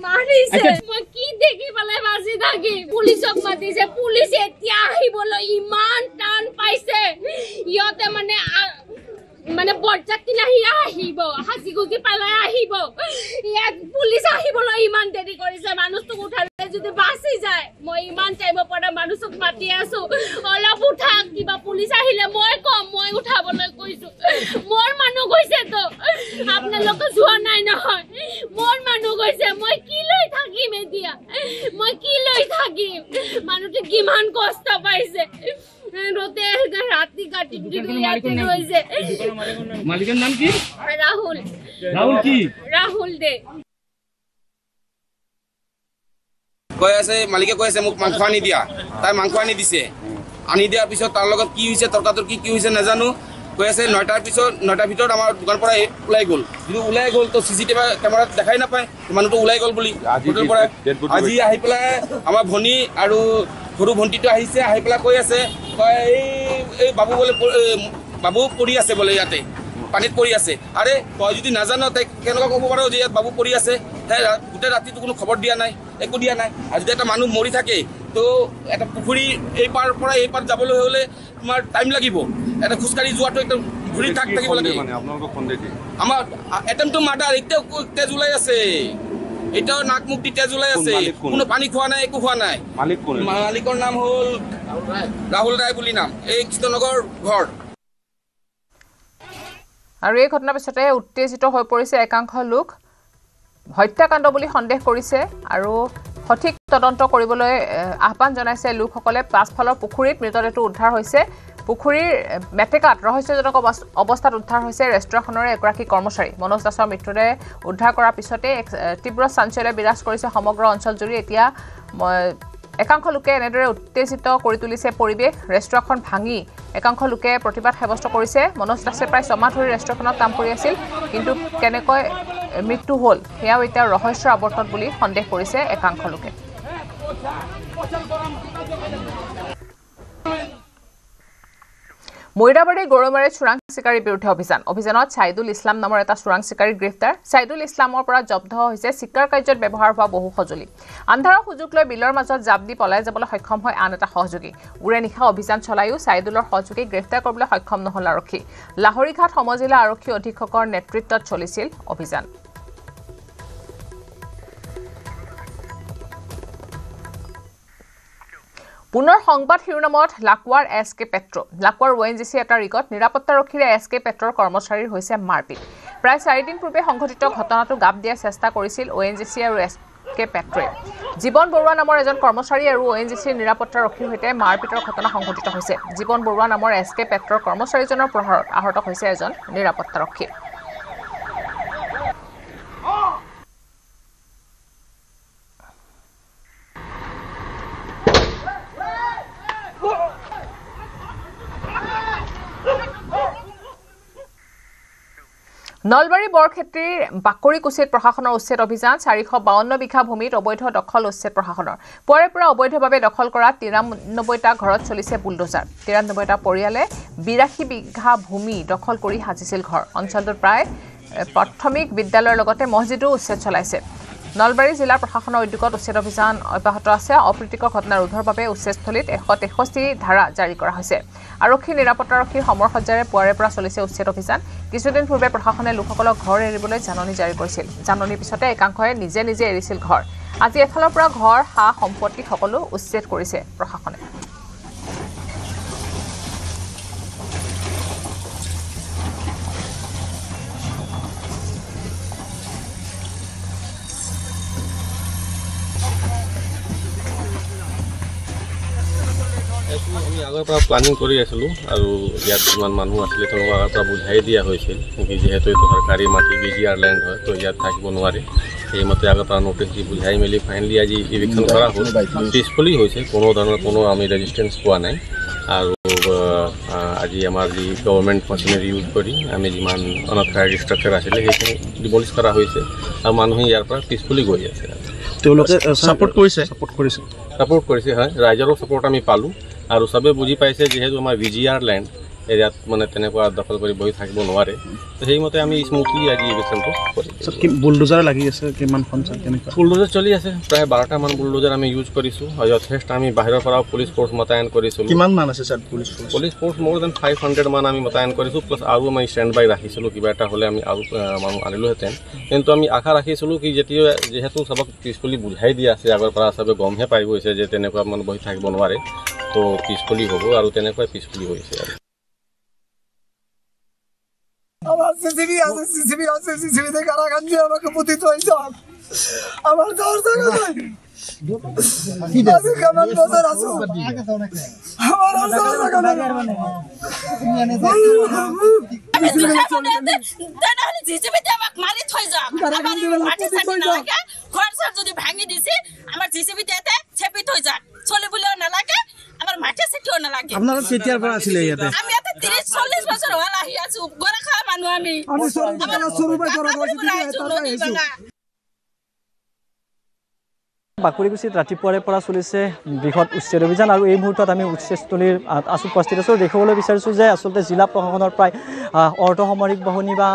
মাৰিছে মই কি দেখি পালে বাজি থাকি পুলিচক মাতিছে পুলিচ এতিয়া আহিবলৈ ইমান টান পাইছে ইহঁতে মানে বৰযাত্ৰী নাহি আহিব হাসি খুচি পেলাই আহিব ইয়াত পুলিচ আহিবলৈ ইমান দেৰি কৰিছে মানুহটোক উঠালে যদি বাচি যায় মই ইমান টাইম পৰা মানুহক মাতি আছো অলপ উঠাক কিবা পুলিচ আহিলে মই কম মই উঠাবলৈ কৈছো মোৰ মানুহ গৈছে তো আপোনালোকে যোৱা নাই নহয় মোৰ মানুহ গৈছে মই কি লৈ থাকিম এতিয়া মই কি লৈ থাকিম মানুহটো কিমান কষ্ট পাইছে रोते राती काटी রয়েছে মালিকের নাম কি রাহুল রাহুল কি রাহুল দে কয় আছে মালিকে কয় আছে মোক মাংস আনি দিয়া তাই মাংস আনি দিছে আনি দিয়াৰ পিছত তাৰ লগত কি হৈছে তৰ্কাতৰ্কি কি হৈছে নাজানো কয় আছে 9টাৰ ভিতৰত আমাৰ দোকান পৰা ওলাই গ'ল কিন্তু ওলাই গ'ল তো সিসিটিভি কেমেৰাত দেখাই নাপায় মানুহটো ওলাই গ'ল বুলি হোটেল পৰা আজি আহি পেলাই আমাৰ ভনী আৰু সৰু ভণ্টিটো আহিছে আহি পেলাই কৈ আছে কয় এই বাবু বলে বাবু পৰি আছে বলে ইয়াতে পানীত পৰি আছে আৰে তই যদি নাজানো তাই কেনেকুৱা ক'ব পাৰো যে ইয়াত বাবু পৰি আছে গোটেই ৰাতিটো কোনো খবৰ দিয়া নাই একো দিয়া নাই আৰু যদি এটা মানুহ মৰি থাকে তো এটা পুখুৰী এই পাৰ পৰা এই পাৰ যাবলৈ হ'লে তোমাৰ টাইম লাগিব এটা খোজকাঢ়ি যোৱাটো একদম ঘূৰি থাকিব লাগে আমাৰ এটেম্পট টু মাৰ্ডাৰ এতিয়াও তেজ ওলাই আছে এটাও নাক মুখ দি তেজ ওলাই আছে কোনো পানী খোৱা নাই একো খোৱা নাই মালিকৰ নাম হ'ল ৰাহুল ৰায় বুলি নাম এই কৃষ্ণনগৰ ঘৰ আৰু এই ঘটনাৰ পিছতে উত্তেজিত হৈ পৰিছে একাংশ লোক হত্যাকাণ্ড বুলি সন্দেহ কৰিছে আৰু সঠিক তদন্ত কৰিবলৈ আহ্বান জনাইছে লোকসকলে পাছফালৰ পুখুৰীত মৃতদেহটো উদ্ধাৰ হৈছে পুখুৰীৰ মেটেকাত ৰহস্যজনক অৱস্থাত উদ্ধাৰ হৈছে ৰেষ্টুৰেণ্টখনৰ এগৰাকী কৰ্মচাৰী মনোজ দাসৰ মৃতদেহ উদ্ধাৰ কৰাৰ পিছতে তীব্ৰ চাঞ্চল্য বিৰাজ কৰিছে সমগ্ৰ অঞ্চলজুৰি এতিয়া একাংশ লোকে এনেদৰে উত্তেজিত কৰি তুলিছে পৰিৱেশ ৰেষ্টুৰেণ্টখন ভাঙি একাংশ লোকে প্ৰতিবাদ সাব্যস্ত কৰিছে মনোজ দাসে প্ৰায় 6 মাহ ধৰি ৰেষ্টুৰেণ্টখনত কাম কৰি আছিল কিন্তু কেনেকৈ মৃত্যু হ'ল সেয়াও এতিয়া ৰহস্যৰ আৱৰ্তত বুলি সন্দেহ কৰিছে একাংশ লোকে মৈৰাবাৰী গৌৰমাৰী চোৰাং চিকাৰীৰ বিৰুদ্ধে অভিযানত ছাইদুল ইছলাম নামৰ এটা চোৰাং চিকাৰী গ্ৰেপ্তাৰ ছাইদুল ইছলামৰ পৰা জব্দ হৈছে চিকাৰ কাৰ্যত ব্যৱহাৰ হোৱা বহু সঁজুলি আন্ধাৰৰ সুযোগ লৈ বিলৰ মাজত জাপ দি পলাই যাবলৈ সক্ষম হয় আন এটা সহযোগী উৰে নিশা অভিযান চলায়ো ছাইদুলৰ সহযোগী গ্ৰেপ্তাৰ কৰিবলৈ সক্ষম নহল আৰক্ষী লাহৰীঘাট সমজিলা আৰক্ষী অধীক্ষকৰ নেতৃত্বত চলিছিল অভিযান পুনৰ সংবাদ শিৰোনামত লাকুৱাৰ এছকে পেট্ৰ লাকুৱাৰ ওএনজিচি এটা ৰিকত নিৰাপত্তাৰক্ষীৰে এছকে পেট্ৰৰ কৰ্মচাৰীৰ হৈছে মাৰপিট প্ৰায় 4 দিন পূৰ্বে সংঘটিত ঘটনাটো গাপ দিয়াৰ চেষ্টা কৰিছিল ওএনজিচি আৰু এছকে পেট্ৰই জীৱন বৰুৱা নামৰ এজন কৰ্মচাৰী আৰু ওএনজিচিৰ নিৰাপত্তাৰক্ষীৰ সৈতে মাৰপিটৰ ঘটনা সংঘটিত হৈছে জীৱন বৰুৱা নামৰ এছকে পেট্ৰৰ কৰ্মচাৰীজনৰ প্ৰহাৰত আহত হৈছে এজন নিৰাপত্তাৰক্ষী নলবাৰী বৰক্ষেত্ৰীৰ বাকৰিকুচিত প্ৰশাসনৰ উচ্ছেদ অভিযান 452 বিঘা ভূমিত অবৈধ দখল উচ্ছেদ প্ৰশাসনৰ পৰে পৰা অবৈধভাৱে দখল কৰা 93টা ঘৰত চলিছে বুলডোজাৰ 93টা পৰিয়ালে 82 বিঘা ভূমি দখল কৰি সাজিছিল ঘৰ অঞ্চলটোত প্ৰায় প্ৰাথমিক বিদ্যালয়ৰ লগতে মছজিদো উচ্ছেদ চলাইছে নলবাৰী জিলা প্ৰশাসনৰ উদ্যোগত উচ্ছেদ অভিযান অব্যাহত আছে অপ্ৰীতিকৰ ঘটনা ৰোধৰ বাবে উচ্ছেদস্থলীত 163 ধাৰা জাৰি কৰা হৈছে আৰক্ষী নিৰাপত্তাৰক্ষীৰ সমৰসজ্জাৰে পুৱাৰে পৰা চলিছে উচ্ছেদ অভিযান কিছুদিন পূৰ্বে প্ৰশাসনে লোকসকলক ঘৰ এৰিবলৈ জাননী জাৰি কৰিছিল জাননীৰ পিছতে একাংশই নিজে নিজে এৰিছিল ঘৰ আজি এফালৰ পৰা ঘৰ হা সম্পত্তি সকলো উচ্ছেদ কৰিছে প্ৰশাসনে আমি আগৰ পৰা প্লানিং কৰি আছিলোঁ আৰু ইয়াত যিমান মানুহ আছিলে তেওঁলোকক আগৰ পৰা বুজাই দিয়া হৈছিল কি যিহেতু এইটো চৰকাৰী মাটি বিজিআৰ লেণ্ড হয় তো ইয়াত থাকিব নোৱাৰে সেইমতে আগৰ পৰা নটিচ দি বুজাই মেলি ফাইনেলি আজি ইভিকশ্যন কৰা হ'ল পিছফুলি হৈছে কোনো ধৰণৰ কোনো আমি ৰেজিষ্টেঞ্চ পোৱা নাই আৰু আজি আমাৰ যি গভৰ্ণমেণ্ট মেচিনাৰী ইউজ কৰি আমি যিমান অনথৰাইজড ষ্ট্ৰাকচাৰ আছিলে সেইখিনি ডিমলিছ কৰা হৈছে আৰু মানুহে ইয়াৰ পৰা পিছফুলি গৈ আছে তেওঁলোকে ছাপোৰ্ট কৰিছে হয় ৰাইজৰো ছাপোৰ্ট আমি পালোঁ আৰু চবে বুজি পাইছে যিহেতু আমাৰ বিজিআৰ লেণ্ড এৰিয়াত মানে তেনেকুৱা দখল কৰি বহি থাকিব নোৱাৰে তো সেইমতে আমি স্মুথলি আজি ইলেকশ্যনটো কৰি বুলডোজাৰ লাগি আছে কিমানখন কেনেকুৱা বুলডোজাৰ চলি আছে প্ৰায় 12টামান বুলডোজাৰ আমি ইউজ কৰিছোঁ আৰু যথেষ্ট আমি বাহিৰৰ পৰাও পুলিচ ফ'ৰ্চ মোতায়েন কৰিছোঁ কিমান মান আছে ছাৰ পুলিচ ফ'ৰ্চ মোৰ দেন 500 মান আমি মোতায়েন কৰিছোঁ প্লাছ আৰু আমি ষ্টেণ্ড বাই ৰাখিছিলোঁ কিবা এটা হ'লে আমি আৰু মানুহ আনিলোহেঁতেন কিন্তু আমি আশা ৰাখিছিলোঁ কি যেতিয়া যিহেতু চবক পিছফুলি বুজাই দিয়া আছে আগৰ পৰা চবে গমহে পাই গৈছে যে তেনেকুৱা মানুহ বহি থাকিব নোৱাৰে তো পিছফুলি হ'ব আৰু তেনেকুৱাই পিছফুলি হৈছে আৰু আমার সিসিবি আছে সিসিবিতে কারাগার দিয়ে আমাকে পুঁতি হয়েছে আমার যাওয়ার জায়গা নাই আমি কেমন বছর আছো আমার আর যাওয়ার জায়গা নাই জিসিবিতে আমাকে মারি থই যাক মাটি সাথে না লাগে ঘরসর যদি ভাঙি দিছি আমার জিসিবিতে এতে ছেপি থই যাক চলে বলেও না লাগে আমার মাটি সেটিও না লাগে আপনারা কেতিয়াৰ পৰা আছিল ইয়াতে আমি এতে 30-40 বছর হল আহি আছো গড়া খা মানুহ আমি সরুবাই করা হয়েছে বাকৰিকুছিত ৰাতিপুৱাৰে পৰা চলিছে বৃহৎ উচ্ছেদ অভিযান আৰু এই মুহূৰ্তত আমি উচ্ছেদস্থলীৰ উপস্থিত আছোঁ দেখিবলৈ বিচাৰিছোঁ যে আচলতে জিলা প্ৰশাসনৰ প্ৰায় অৰ্ধসামৰিক বাহিনী বা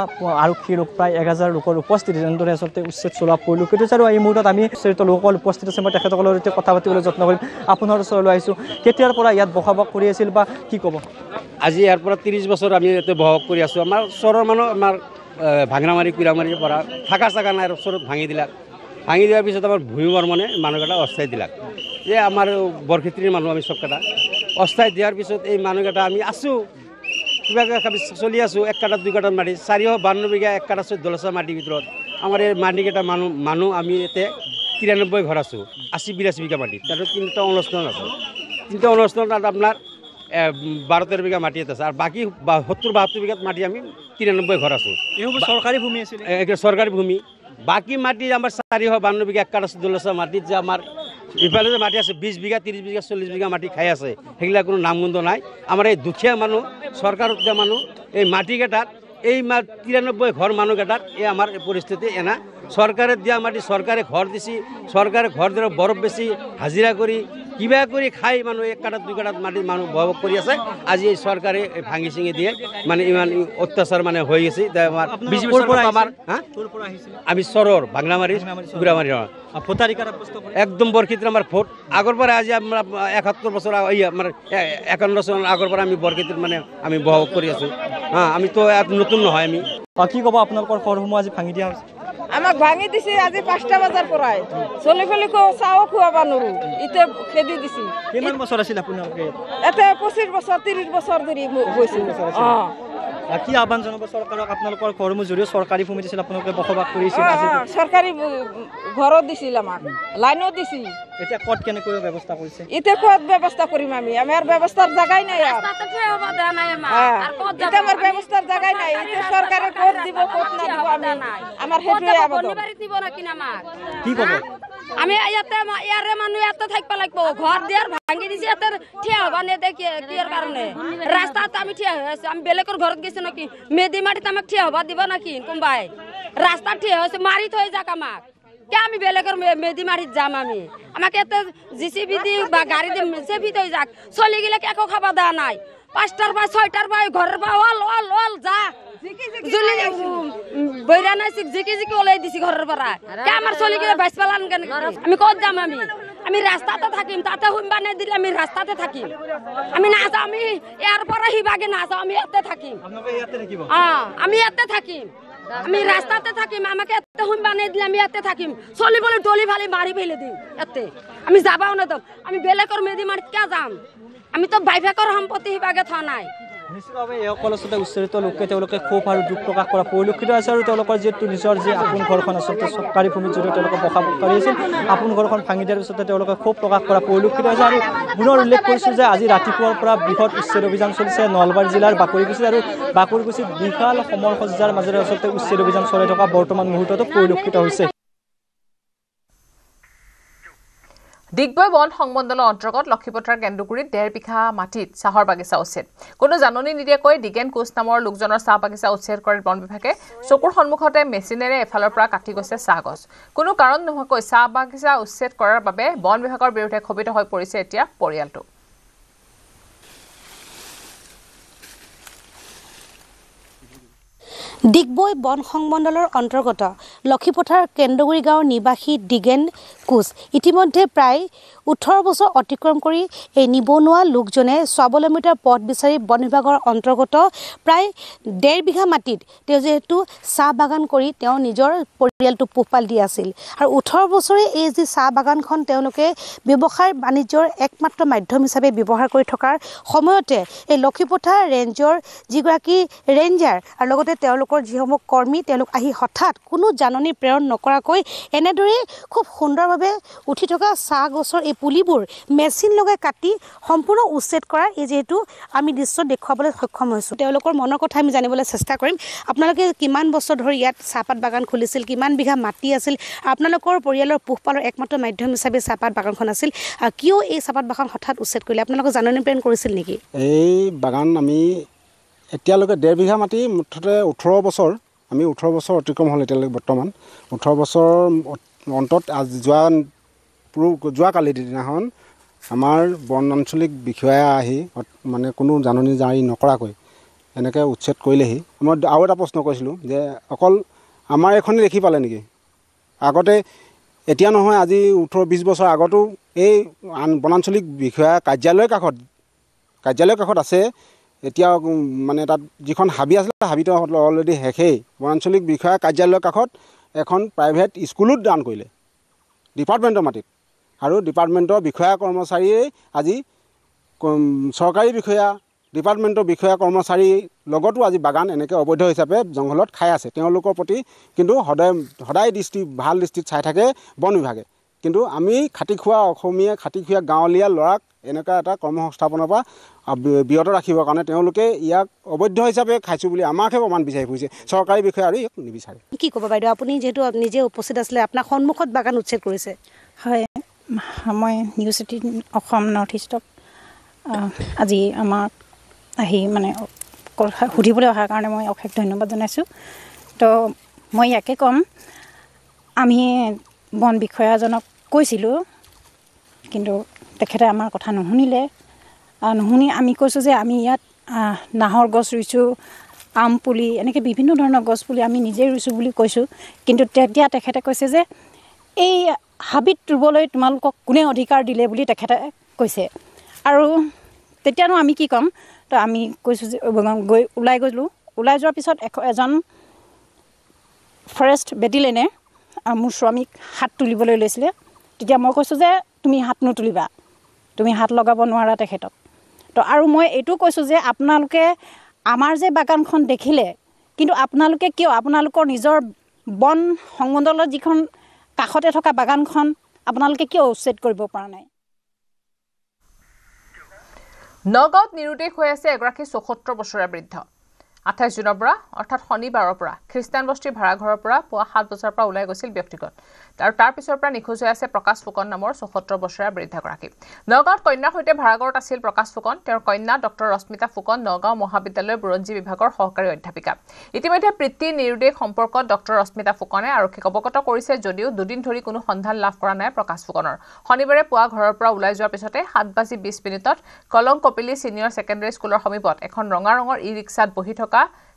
আৰক্ষী লোক প্ৰায় 1000 লোকৰ উপস্থিতি যেনেদৰে আচলতে উচ্ছেদ চলোৱা পৰিলক্ষিত হৈছে আৰু এই মুহূৰ্তত আমি উচ্ছেদিত লোকসকল উপস্থিত আছে মই তেখেতসকলৰ সৈতে কথা পাতিবলৈ যত্ন কৰিম আপোনাৰ ওচৰলৈ আহিছোঁ কেতিয়াৰ পৰা ইয়াত বসবাস কৰি আছিল বা কি ক'ব আজি ইয়াৰ পৰা 30 বছৰ আমি ইয়াতে বসবাস কৰি আছোঁ আমাৰ ওচৰৰ মানুহ আমাৰ ভাঙৰামাৰী কুৰামাৰীৰ পৰা থাকা চাকা নাই ওচৰত ভাঙি দিলাক ভাঙি দিয়াৰ পিছত আমাৰ ভূমি বৰ্মনে মানুহকেইটা অস্থায়ী দিলাক যে আমাৰ বৰক্ষেত্ৰীৰ মানুহ আমি চবকেইটা অস্থায়ী দিয়াৰ পিছত এই মানুহকেইটা আমি আছোঁ কিবাকৈ চলি আছোঁ 1 কাঠা 2 কাঠা মাটি 452 বিঘা 1 কাঠা 14 লচা মাটিৰ ভিতৰত আমাৰ এই মাটিকেইটা মানুহ আমি ইয়াতে 93 ঘৰ আছোঁ 80-82 বিঘা মাটি তাতে 3টা অনুষ্ঠান আছে 3টা অনুষ্ঠানত আপোনাৰ 12-13 বিঘা মাটি আছে আৰু বাকী 70-72 বিঘাত মাটি আমি 93 ঘৰ আছোঁ এইবোৰ চৰকাৰী ভূমি আছিল চৰকাৰী ভূমি বাকি মাটি আমার 452 বিঘা 1 কাঠা 14 লচা মাটিত যে আমার ইফালে যে মাটি আছে 20 বিঘা 30 বিঘা 40 বিঘা মাটি খাই আছে সেগুলা কোনো নামগন্ধ নাই আমার এই দুখীয়া মানুহ সরকারত যে মানুহ এই মাটিকেটাত এই 93 ঘর মানুহকেটাত এই আমার পরিস্থিতি এনা সরকারে দিয়া মাটি সরকারে ঘর দিছি সরকারে ঘর দিয়ে বরফ বেশি হাজিরা করি কিবা কৰি খাই মানুহ 1 কাঠা 2 কাঠা মাটি মানুহ বহক কৰি আছে আজি এই চৰকাৰে ভাঙি চিঙি দিয়ে মানে ইমান অত্যাচাৰ মানে হৈ আছে বিজেপিৰ পৰা আমাৰ আমি সৰৰ বাংলামাৰী গুৰামাৰী ভোটাধিকাৰ একদম বৰক্ষেত্ৰী আমাৰ ভোট আগৰ পৰা আজি আমৰা 71 বছৰ আমাৰ 51 বছৰ আগৰ পৰা আমি বৰক্ষেত্ৰীত মানে আমি বহক কৰি আছো আমি তো নতুন নহয় আমি কি ক'ব আপোনালোকৰ ঘৰসমূহ আজি ভাঙি দিয়া হৈছে আমাক ভাঙি দিছে আজি 5টা বজাৰ পৰাই চলি ফেলি চাও খুৱাবা নৰো ইতে খেদি দিছি কিমান বছৰ আছিল আপোনালোকে এতে 25 বছৰ 30 বছৰ ধৰি গৈছিল কি আহ্বান জনাব চৰকাৰক আপোনালোকৰ ঘৰসমূহ জৰিয়তে চৰকাৰী ভূমি দিছিল আপোনালোকে বসবাস কৰিছিল চৰকাৰী ঘৰত দিছিল আমাক লাইনো দিছিল এতিয়া ক'ত কেনেকৈ ব্যৱস্থা কৰিছে এতিয়া ক'ত ব্যৱস্থা কৰিম আমি আমাৰ ব্যৱস্থাৰ জাগাই নাই আৰু এতিয়া আমাৰ ব্যৱস্থাৰ জাগাই নাই এতিয়া চৰকাৰে ক'ত দিব ক'ত না দিব আমি আমাৰ হেতুৱে আবেদন দিব না কিনা আমাক কি ক'ব আমি ইয়াতে ইয়াৰে মানুহ ইয়াতে থাকিব লাগিব ঘৰ দিয়াৰ ভাঙি দিছে ইয়াতে ঠিয়া হ'ব নে দে কিৰ কাৰণে ৰাস্তাত আমি ঠিয়া হৈ আছো আমি বেলেগৰ ঘৰত গৈছে নাকি মেদি মাটিত আমাক ঠিয়া হ'ব দিব নাকি কোনবাই ৰাস্তাত ঠিয়া হৈছে মাৰি থৈ যাক আমাক কে আমি বেলেগৰ মেদি মাটিত যাম আমি আমাক ইয়াতে জিচিবি দি বা গাড়ী দি চেপি থৈ যাক চলি গেলে একো খাবা দা নাই 5টাৰ পৰা 6টাৰ পৰা ঘৰৰ পৰা ওল যা বৈৰা নাই জিকি ওলাই দিছি ঘৰৰ পৰা কে আমাৰ চলি গেলে বাইছ পালান আমি ক'ত যাম আমি ৰাস্তাতে থাকিম তাতে হুম্বা নে দিলে আমি ৰাস্তাতে থাকিম আমি নাযাওঁ আমি ইয়াৰ পৰা সিবাগে নাযাওঁ আমি ইয়াতে থাকিম আমি ইয়াতে থাকিম আমি ৰাস্তাতে থাকিম আমাকে ইয়াতে হুম্বা নে দিলে আমি ইয়াতে থাকিম চলিবলৈ ডলি ফালি মাৰি ফেলে দিম ইয়াতে আমি যাবাও নেদম আমি বেলেগৰ মেদি মাৰিত কিয় যাম আমি তো বাইভাগৰ সম্পত্তি সিবাগে থোৱা নাই নিশ্চিতভাৱে এইসকল আচলতে উচ্চাৰিত লোকে তেওঁলোকে ক্ষোভ আৰু দুখ প্ৰকাশ কৰা পৰিলক্ষিত আছে আৰু তেওঁলোকৰ যিহেতু নিজৰ যি আপোন ঘৰখন আচলতে চৰকাৰী ভূমিৰ জৰিয়তে তেওঁলোকে বসবাস কৰি আছিল আপোন ঘৰখন ভাঙি দিয়াৰ পিছতে তেওঁলোকে ক্ষোভ প্ৰকাশ কৰা পৰিলক্ষিত হৈছে আৰু পুনৰ উল্লেখ কৰিছোঁ যে আজি ৰাতিপুৱাৰ পৰা বৃহৎ উচ্ছেদ অভিযান চলিছে নলবাৰী জিলাৰ বাকৰিকুছিত আৰু বাকৰিকুছিত বিশাল সমৰ সজ্জাৰ মাজেৰে আচলতে উচ্ছেদ অভিযান চলাই থকা বৰ্তমান মুহূৰ্ততো পৰিলক্ষিত হৈছে ডিগবৈ বন সংমণ্ডলৰ অন্তৰ্গত লক্ষীপথাৰ কেন্দুগুৰিত 1.5 বিঘা মাটিত চাহৰ বাগিচা উচ্ছেদ কোনো জাননী নিদিয়াকৈ দিগেন কোচ নামৰ লোকজনৰ চাহ বাগিচা উচ্ছেদ কৰে বন বিভাগে চকুৰ সন্মুখতে মেচিনেৰে এফালৰ পৰা কাটি গৈছে চাহ গছ কোনো কাৰণ নোহোৱাকৈ চাহ বাগিচা উচ্ছেদ কৰাৰ বাবে বন বিভাগৰ বিৰুদ্ধে ক্ষোভিত হৈ পৰিছে এতিয়া পৰিয়ালটো ডিগবৈ বন সংমণ্ডলৰ অন্তৰ্গত লক্ষীপথাৰ কেন্দ্ৰগুৰি গাঁৱৰ নিবাসী দিগেন কোচ ইতিমধ্যে প্ৰায় 18 বছৰ অতিক্ৰম কৰি এই নিবনুৱা লোকজনে স্বাৱলম্বিতাৰ পথ বিচাৰি বন বিভাগৰ অন্তৰ্গত প্ৰায় 1.5 বিঘা মাটিত তেওঁ যেহেতু চাহ বাগান কৰি তেওঁ নিজৰ পৰিয়ালটো পোহপাল দি আছিল আৰু 18 বছৰে এই যে চাহ বাগানখন তেওঁলোকে ব্যৱসায় বাণিজ্যৰ একমাত্ৰ মাধ্যম হিচাপে ব্যৱহাৰ কৰি থকাৰ সময়তে এই লক্ষীপথাৰ ৰেঞ্জৰ যিগৰাকী ৰেঞ্জাৰ আৰু লগতে তেওঁলোকৰ যিসমূহ কৰ্মী তেওঁলোক আহি হঠাৎ কোনো জাননী প্ৰেৰণ নকৰাকৈ এনেদৰে খুব সুন্দৰভাৱে উঠি থকা চাহ গছৰ এই পুলিবোৰ মেচিন লগাই কাটি সম্পূৰ্ণ উচ্ছেদ কৰাৰ এই যেহেতু আমি দৃশ্য দেখুৱাবলৈ সক্ষম হৈছোঁ তেওঁলোকৰ মনৰ কথা আমি জানিবলৈ চেষ্টা কৰিম আপোনালোকে কিমান বছৰ ধৰি ইয়াত চাহপাত বাগান খুলিছিল কিমান বিঘা মাটি আছিল আপোনালোকৰ পৰিয়ালৰ পোহপালৰ একমাত্ৰ মাধ্যম হিচাপে চাহপাত বাগানখন আছিল কিয় এই চাহপাত বাগান হঠাৎ উচ্ছেদ কৰিলে আপোনালোকে জাননী প্ৰেৰণ কৰিছিল নেকি এই বাগান আমি এতিয়ালৈকে 1.5 বিঘা মাটি মুঠতে 18 বছৰ আমি 18 বছৰ অতিক্ৰম হ'ল এতিয়ালৈকে বৰ্তমান 18 বছৰ অন্তত যোৱা কালি দিনাখন আমাৰ বন আঞ্চলিক বিষয়া আহি মানে কোনো জাননী জাৰি নকৰাকৈ এনেকৈ উচ্ছেদ কৰিলেহি মই আৰু এটা প্ৰশ্ন কৰিছিলোঁ যে অকল আমাৰ এখনেই দেখি পালে নেকি আগতে এতিয়া নহয় আজি 18-20 বছৰ আগতো এই বনাঞ্চলিক বিষয়া কাৰ্যালয়ৰ কাষত আছে এতিয়া মানে তাত যিখন হাবি আছিলে হাবিটো অলৰেডি শেষেই বনাঞ্চলিক বিষয়া কাৰ্যালয়ৰ কাষত এখন প্ৰাইভেট স্কুলত দান কৰিলে ডিপাৰ্টমেণ্টৰ মাটিত আৰু ডিপাৰ্টমেণ্টৰ বিষয়া কৰ্মচাৰীয়ে আজি চৰকাৰী বিষয়া ডিপাৰ্টমেণ্টৰ বিষয়া কৰ্মচাৰীৰ লগতো আজি বাগান এনেকৈ অবৈধ হিচাপে জংঘলত খাই আছে তেওঁলোকৰ প্ৰতি কিন্তু সদায় ভাল দৃষ্টিত চাই থাকে বন বিভাগে কিন্তু আমি খাটি খোৱা অসমীয়া খাটি খোৱা গাঁৱলীয়া ল'ৰাক এনেকুৱা এটা কৰ্মসংস্থাপনৰ পৰা বিৰত ৰাখিবৰ কাৰণে তেওঁলোকে ইয়াক অবৈধ হিচাপে খাইছোঁ বুলি আমাকহে প্ৰমাণ বিচাৰি ফুৰিছে চৰকাৰী বিষয়া আৰু ইয়াক নিবিচাৰে কি ক'ব বাইদেউ আপুনি যিহেতু নিজে উপস্থিত আছিলে আপোনাৰ সন্মুখত বাগান উচ্ছেদ কৰিছে হয় মই নিউজ 18 অসম নৰ্থ ইষ্টক আজি আমাক আহি মানে সুধিবলৈ অহাৰ কাৰণে মই অশেষ ধন্যবাদ জনাইছোঁ তো মই ইয়াকে ক'ম আমি বন বিষয়াজনক কৈছিলোঁ কিন্তু তেখেতে আমাৰ কথা নুশুনিলে নুশুনি আমি কৈছোঁ যে আমি ইয়াত নাহৰ গছ ৰুইছোঁ আম পুলি এনেকৈ বিভিন্ন ধৰণৰ গছ পুলি আমি নিজে ৰুইছোঁ বুলি কৈছোঁ কিন্তু তেতিয়া তেখেতে কৈছে যে এই হাবিত ৰুবলৈ তোমালোকক কোনে অধিকাৰ দিলে বুলি তেখেতে কৈছে আৰু তেতিয়ানো আমি কি ক'ম তো আমি কৈছোঁ যে ওলাই যোৱাৰ পিছত এজন ফৰেষ্ট বেটেলিয়নে মোৰ স্বামীক হাত তুলিবলৈ লৈছিলে তেতিয়া মই কৈছোঁ যে তুমি হাত নুতুলিবা তুমি হাত লগাব নোৱাৰা তেখেতক তো আৰু মই এইটো কৈছোঁ যে আপোনালোকে আমাৰ যে বাগানখন দেখিলে কিন্তু আপোনালোকে কিয় আপোনালোকৰ নিজৰ বন সংমণ্ডলৰ যিখন কাষতে থকা বাগানখন আপোনালোকে কিয় উচ্ছেদ কৰিব পৰা নাই নগাঁৱত নিৰুদ্দেশ হৈ আছে এগৰাকী 74 বছৰীয়া বৃদ্ধ 28 জুনৰ পৰা অৰ্থাৎ শনিবাৰৰ পৰা খ্ৰীষ্টান বস্তিৰ ভাড়াঘৰৰ পৰা পুৱা 7 বজাৰ পৰা ওলাই গৈছিল ব্যক্তিগত আৰু তাৰ পিছৰ পৰা নিখোজ হৈ আছে প্ৰকাশ ফুকন নামৰ 74 বছৰীয়া বৃদ্ধাগৰাকী নগাঁৱত কন্যাৰ সৈতে ভাড়াঘৰত আছিল প্ৰকাশ ফুকন তেওঁৰ কন্যা ডক্টৰ ৰশ্মিতা ফুকন নগাঁও মহাবিদ্যালয়ৰ বুৰঞ্জী বিভাগৰ সহকাৰী অধ্যাপিকা ইতিমধ্যে প্ৰীতি নিৰুদ্দেশ সম্পৰ্কত ডক্টৰ ৰশ্মিতা ফুকনে আৰক্ষীক অৱগত কৰিছে যদিও দুদিন ধৰি কোনো সন্ধান লাভ কৰা নাই প্ৰকাশ ফুকনৰ শনিবাৰে পুৱা ঘৰৰ পৰা ওলাই যোৱাৰ পিছতে 7:20 কলং কপিলি সিনিয়ৰ ছেকেণ্ডাৰী স্কুলৰ সমীপত এখন ৰঙা ৰঙৰ ই-ৰিক্সাত বহি থকা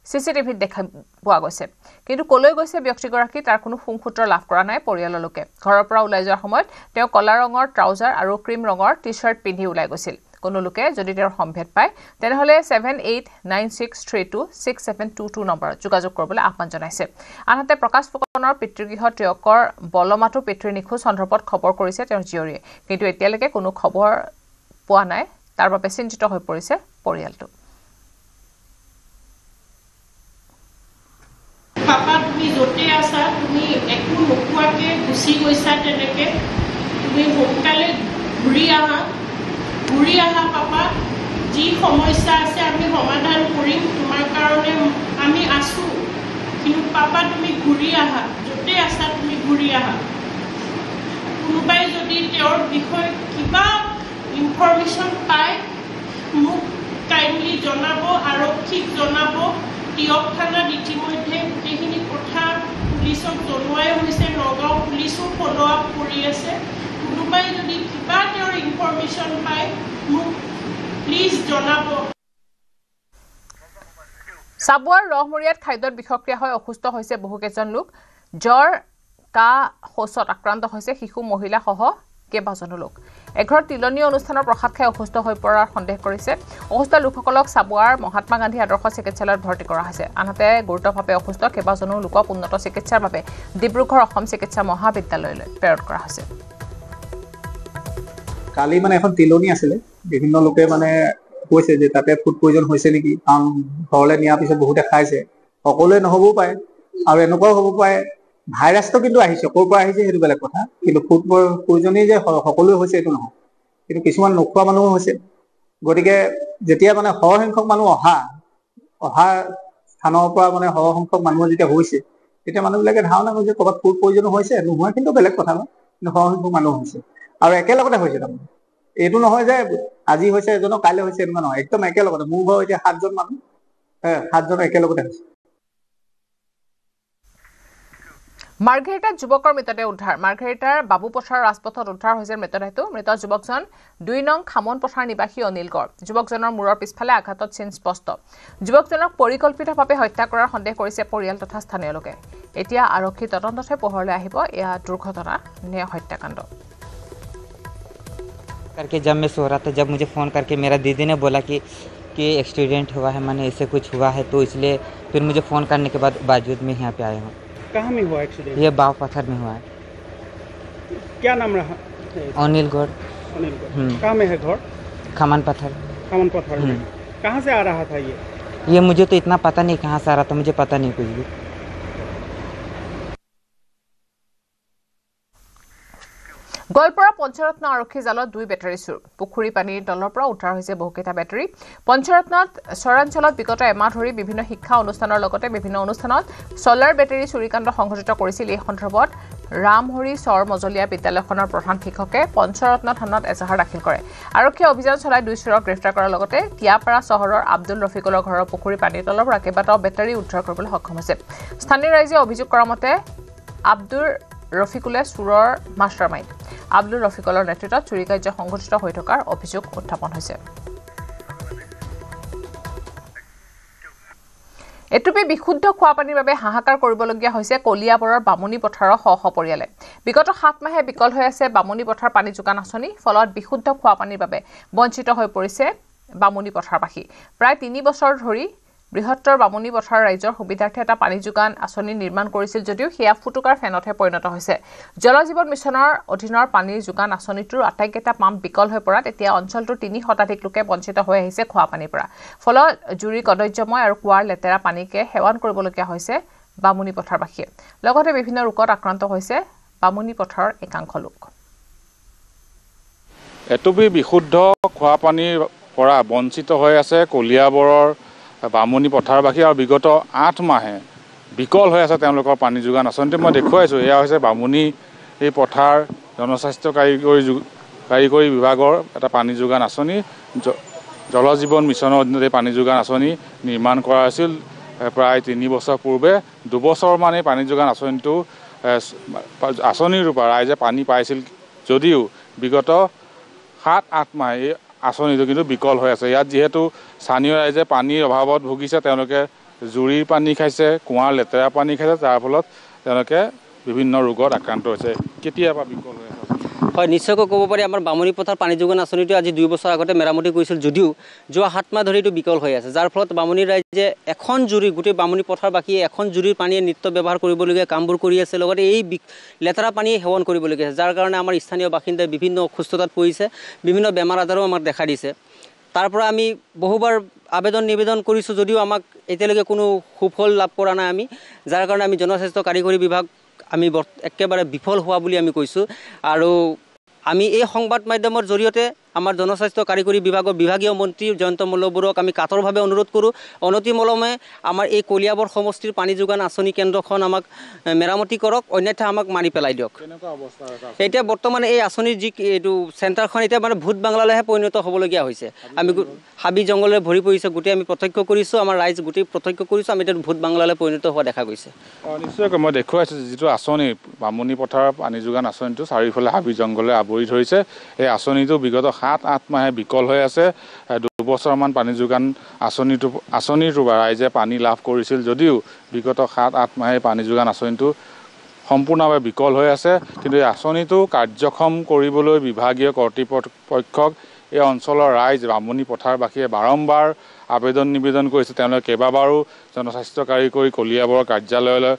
CCTVত দেখা পোৱা গৈছে কিন্তু কলৈ গৈছে ব্যক্তিগৰাকী তাৰ কোনো সুংসূত্ৰ লাভ কৰা নাই পৰিয়ালৰ লোকে ঘৰৰ পৰা ওলাই যোৱাৰ সময়ত তেওঁ কলা ৰঙৰ ট্ৰাউজাৰ আৰু ক্ৰীম ৰঙৰ টি-শাৰ্ট পিন্ধি ওলাই গৈছিল কোনো লোকে যদি তেওঁৰ সম্ভেদ পায় তেনেহলে 7896326722 নম্বৰত যোগাযোগ কৰিবলৈ আহ্বান জনাইছে আনহাতে প্ৰকাশ ফুকনৰ পিতৃগৃহ ত্ৰিয়কৰ বলমাটো পিতৃৰ নিখোজ সন্দৰ্ভত খবৰ কৰিছে তেওঁৰ জীয়ৰীয়ে কিন্তু এতিয়ালৈকে কোনো খবৰ পোৱা নাই তাৰ বাবে চিন্তিত হৈ পৰিছে পৰিয়ালটো পাপা তুমি য'তে আছা তুমি একো নোখোৱাকৈ গুচি গৈছা তেনেকৈ তুমি সোনকালে ঘূৰি আহা পাপা যি সমস্যা আছে আমি সমাধান কৰিম তোমাৰ কাৰণে আমি আছোঁ কিন্তু পাপা তুমি ঘূৰি আহা য'তে আছা তুমি ঘূৰি আহা কোনোবাই যদি তেওঁৰ বিষয়ে কিবা ইনফৰমেশ্যন পায় মোক কাইণ্ডলি জনাব আৰক্ষীক জনাব টিয়ক থানাত ইতিমধ্যে গোটেইখিনি কথা পুলিচক জনোৱাই হৈছে নগাঁও পুলিচো ফ'ল' আপ কৰি আছে কোনোবাই যদি কিবা তেওঁৰ ইনফৰমেশ্যন পায় মোক প্লিজ জনাব চাবুৱাৰ ৰহমৰীয়াত খাদ্যত বিষক্ৰিয়া হৈ অসুস্থ হৈছে বহুকেইজন লোক জ্বৰ কাহ শৌচত আক্ৰান্ত হৈছে শিশু মহিলা সহ কেইবাজনো লোক এঘৰত তিলনী অনুষ্ঠানৰ প্ৰসাদ খাই অসুস্থ হৈ পৰাৰ সন্দেহ কৰিছে অসুস্থ লোকসকলক চাবুৱাৰ মহাত্মা গান্ধী আদৰ্শ চিকিৎসালয়ত ভৰ্তি কৰা হৈছে আনহাতে গুৰুতৰভাৱে অসুস্থ কেইবাজনো লোকক উন্নত চিকিৎসাৰ বাবে ডিব্ৰুগড় অসম চিকিৎসা মহাবিদ্যালয়লৈ প্ৰেৰণ কৰা হৈছে কালি মানে এখন তিলনী আছিলে বিভিন্ন লোকে মানে কৈছে যে তাতে ফুড পয়জন হৈছে নেকি কাৰণ ঘৰলৈ নিয়াৰ পিছত বহুতে খাইছে সকলোৱে নহ'বও পাৰে আৰু এনেকুৱাও হ'ব পাৰে ভাইৰাছটো কিন্তু আহিছে ক'ৰ পৰা আহিছে সেইটো বেলেগ কথা কিন্তু ফুড পয়জনেই যে সকলোৱে হৈছে এইটো নহয় কিন্তু কিছুমান নোখোৱা মানুহো হৈছে গতিকে যেতিয়া মানে সৰহসংখ্যক মানুহ অহা স্থানৰ পৰা মানে সৰহসংখ্যক মানুহ যেতিয়া হৈছে তেতিয়া মানুহবিলাকে ধাৰণা কৰিছে ক'ৰবাত ফুড পয়জনো হৈছে নোহোৱা কিন্তু বেলেগ কথা নহয় কিন্তু সৰহসংখ্যক মানুহ হৈছে আৰু একেলগতে হৈছে তাৰমানে এইটো নহয় যে আজি হৈছে এজনৰ কাইলৈ হৈছে এনেকুৱা নহয় একদম একেলগতে মোৰ ঘৰ এতিয়া 7জন মানুহ 7জন একেলগতে হৈছে মাৰ্ঘেৰিটাত যুৱকৰ মৃতদেহ উদ্ধাৰ মাৰ্ঘেৰিটাৰ বাবু পথাৰ ৰাজপথত উদ্ধাৰ হৈছে মৃতদেহটো মৃত যুৱকজন 2 নং খামন পথাৰ নিবাসী অনিল গড় যুৱকজনৰ মূৰৰ পিছফালে আঘাতত চিন স্পষ্ট যুৱকজনক পৰিকল্পিতভাৱে হত্যা কৰাৰ সন্দেহ কৰিছে পৰিয়াল তথা স্থানীয় লোকে এতিয়া আৰক্ষী তদন্ততে পোহৰলৈ আহিব এয়া দুৰ্ঘটনা নে হত্যাকাণ্ড करके जब मैं सो रहा था जब मुझे फ़ोन करके मेरा दीदी ने बोला कि एक्सीडेंट हुआ है मैंने ऐसे कुछ हुआ है तो इसलिए फिर मुझे फ़ोन करने के बाद बावजूद मैं यहाँ पे आया हूँ कहाँ में हुआ एक्सीडेंट ये बाव पत्थर में हुआ है क्या नाम रहा अनिल गौड़ कहाँ में है घर खमन पत्थर में कहाँ से आ रहा था ये मुझे तो इतना पता नहीं कहाँ से आ रहा था मुझे पता नहीं कुछ भी গোৱালপাৰা পঞ্চৰত্ন আৰক্ষী জালত 2 বেটাৰী চুৰ পুখুৰী পানীৰ দলৰ পৰা উদ্ধাৰ হৈছে বহুকেইটা বেটাৰী পঞ্চৰত্নত চৰাঞ্চলত বিগত এমাহ ধৰি বিভিন্ন শিক্ষা অনুষ্ঠানৰ লগতে বিভিন্ন অনুষ্ঠানত ছলাৰ বেটাৰী চুৰিকাণ্ড সংঘটিত কৰিছিল এই সন্দৰ্ভত ৰামহৰি চৰ মজলীয়া বিদ্যালয়খনৰ প্ৰধান শিক্ষকে পঞ্চৰত্ন থানাত এজাহাৰ দাখিল কৰে আৰক্ষীয়ে অভিযান চলাই 2 চোৰক গ্ৰেপ্তাৰ কৰাৰ লগতে টিয়াপাৰা চহৰৰ আব্দুল ৰফিকুলৰ ঘৰৰ পুখুৰী পানীৰ দলৰ পৰা কেইবাটাও বেটাৰী উদ্ধাৰ কৰিবলৈ সক্ষম হৈছে স্থানীয় ৰাইজে অভিযোগ কৰা মতে আব্দুল ৰফিকুলে চুৰৰ মাষ্টাৰমাইণ্ড আব্দুল ৰফিকুলৰ নেতৃত্বত চুৰি কাৰ্য সংঘটিত হৈ থকাৰ অভিযোগ উত্থাপন হৈছে এটুপি বিশুদ্ধ খোৱা পানীৰ বাবে হাহাকাৰ কৰিবলগীয়া হৈছে কলিয়াবৰৰ বামুনি পথাৰৰ পৰিয়ালে বিগত 7 মাহে বিকল হৈ আছে বামুনি পথাৰ পানী যোগান আঁচনি ফলত বিশুদ্ধ খোৱা পানীৰ বাবে বঞ্চিত হৈ পৰিছে বামুনি পথাৰবাসী প্ৰায় 3 বছৰ ধৰি বৃহত্তৰ বামুনি পথাৰ ৰাজ্যৰ সুবিধাৰ্থে এটা পানী যোগান আঁচনি নিৰ্মাণ কৰিছিল যদিও সেয়া ফুটুকাৰ ফেনতহে পৰিণত হৈছে জল জীৱন মিছনৰ অধীনৰ পানীৰ যোগান আঁচনিটোৰ আটাইকেইটা পাম্প বিকল হৈ পৰাত এতিয়া অঞ্চলটোৰ 3 শতাধিক লোকে বঞ্চিত হৈ আহিছে খোৱা পানীৰ পৰা ফলত জুৰি কদৰ্যময় আৰু কুৱাৰ লেতেৰা পানীকে সেৱন কৰিবলগীয়া হৈছে বামুনি পথাৰবাসীয়ে লগতে বিভিন্ন ৰোগত আক্ৰান্ত হৈছে বামুনি পথাৰৰ একাংশ লোক এটুপি বিশুদ্ধ খোৱা পানীৰ পৰা বঞ্চিত হৈ আছে কলিয়াবৰৰ বামুনি পথাৰবাসী আৰু বিগত 8 মাহে বিকল হৈ আছে তেওঁলোকৰ পানী যোগান আঁচনিটো মই দেখুৱাইছোঁ এয়া হৈছে বামুনি এই পথাৰ জনস্বাস্থ্য কাৰিকৰী বিভাগৰ এটা পানী যোগান আঁচনি জল জীৱন মিছনৰ অধীনত এই পানী যোগান আঁচনি নিৰ্মাণ কৰা হৈছিল প্ৰায় 3 বছৰ পূৰ্বে 2 বছৰমান এই পানী যোগান আঁচনিটো আঁচনিৰ ৰূপত ৰাইজে পানী পাইছিল যদিও বিগত 7-8 মাহে এই আঁচনিটো কিন্তু বিকল হৈ আছে ইয়াত যেহেতু স্থানীয় ৰাইজে পানীৰ অভাৱত ভুগিছে তেওঁলোকে জুৰিৰ পানী খাইছে কুঁৱাৰ লেতেৰা পানী খাইছে যাৰ ফলত তেওঁলোকে বিভিন্ন ৰোগত আক্ৰান্ত হৈছে কেতিয়াবা বিকল হৈ আছে হয় নিশ্চয়কৈ ক'ব পাৰি আমাৰ বামুনি পথাৰ পানী যোগান আঁচনিটো আজি 2 বছৰ আগতে মেৰামতি কৰিছিল যদিও যোৱা 7 মাহ ধৰি এইটো বিকল হৈ আছে যাৰ ফলত বামুনি ৰাইজে এখন জুৰি গোটেই বামুনি পথাৰবাসীয়ে এখন জুৰিৰ পানীয়ে নিত্য ব্যৱহাৰ কৰিবলগীয়া কামবোৰ কৰি আছে লগতে এই লেতেৰা পানীয়ে সেৱন কৰিবলগীয়া আছে যাৰ কাৰণে আমাৰ স্থানীয় বাসিন্দাই বিভিন্ন অসুস্থতাত পৰিছে বিভিন্ন বেমাৰ আজাৰো আমাক দেখা দিছে তাৰ পৰা আমি বহুবাৰ আবেদন নিবেদন কৰিছোঁ যদিও আমাক এতিয়ালৈকে কোনো সুফল লাভ কৰা নাই আমি যাৰ কাৰণে আমি জনস্বাস্থ্য কাৰিকৰী বিভাগ আমি একেবাৰে বিফল হোৱা বুলি আমি কৈছোঁ আৰু আমি এই সংবাদ মাধ্যমৰ জৰিয়তে আমাৰ জনস্বাস্থ্য কাৰিকৰী বিভাগৰ বিভাগীয় মন্ত্ৰী জয়ন্ত মল্লবৰুৱাক আমি কাতৰভাৱে অনুৰোধ কৰোঁ অনতিমলমে আমাৰ এই কলিয়াবৰ সমষ্টিৰ পানী যোগান আঁচনি কেন্দ্ৰখন আমাক মেৰামতি কৰক অন্যথা আমাক মাৰি পেলাই দিয়ক এতিয়া বৰ্তমান এই আঁচনিৰ যি এইটো চেণ্টাৰখন এতিয়া মানে ভূত বাংলালৈহে পৰিণত হ'বলগীয়া হৈছে আমি হাবি জংঘলেৰে ভৰি পৰিছে গোটেই আমি প্ৰত্যক্ষ কৰিছোঁ আমাৰ ৰাইজ গোটেই প্ৰত্যক্ষ কৰিছোঁ আমি এতিয়া ভূত বাংলালৈ পৰিণত হোৱা দেখা গৈছে নিশ্চয়কৈ মই দেখুৱাইছোঁ যিটো আঁচনি বামুনি পথাৰৰ পানী যোগান আঁচনিটো চাৰিওফালে হাবি জংঘলে আৱৰি ধৰিছে এই আঁচনিটো বিগত 7-8 মাহে বিকল হৈ আছে দুবছৰমান পানী যোগান আঁচনিৰ ৰাইজে পানী লাভ কৰিছিল যদিও বিগত 7-8 মাহে পানী যোগান আঁচনিটো সম্পূৰ্ণভাৱে বিকল হৈ আছে। কিন্তু এই আঁচনিটো কাৰ্যক্ষম কৰিবলৈ বিভাগীয় কৰ্তৃপক্ষক এই অঞ্চলৰ ৰাইজ বামুণী পথাৰবাসীয়ে বাৰম্বাৰ আবেদন নিবেদন কৰিছে। তেওঁলোকে কেইবাবাৰো জনস্বাস্থ্যকাৰী কৰি কলিয়াবৰৰ কাৰ্যালয়লৈ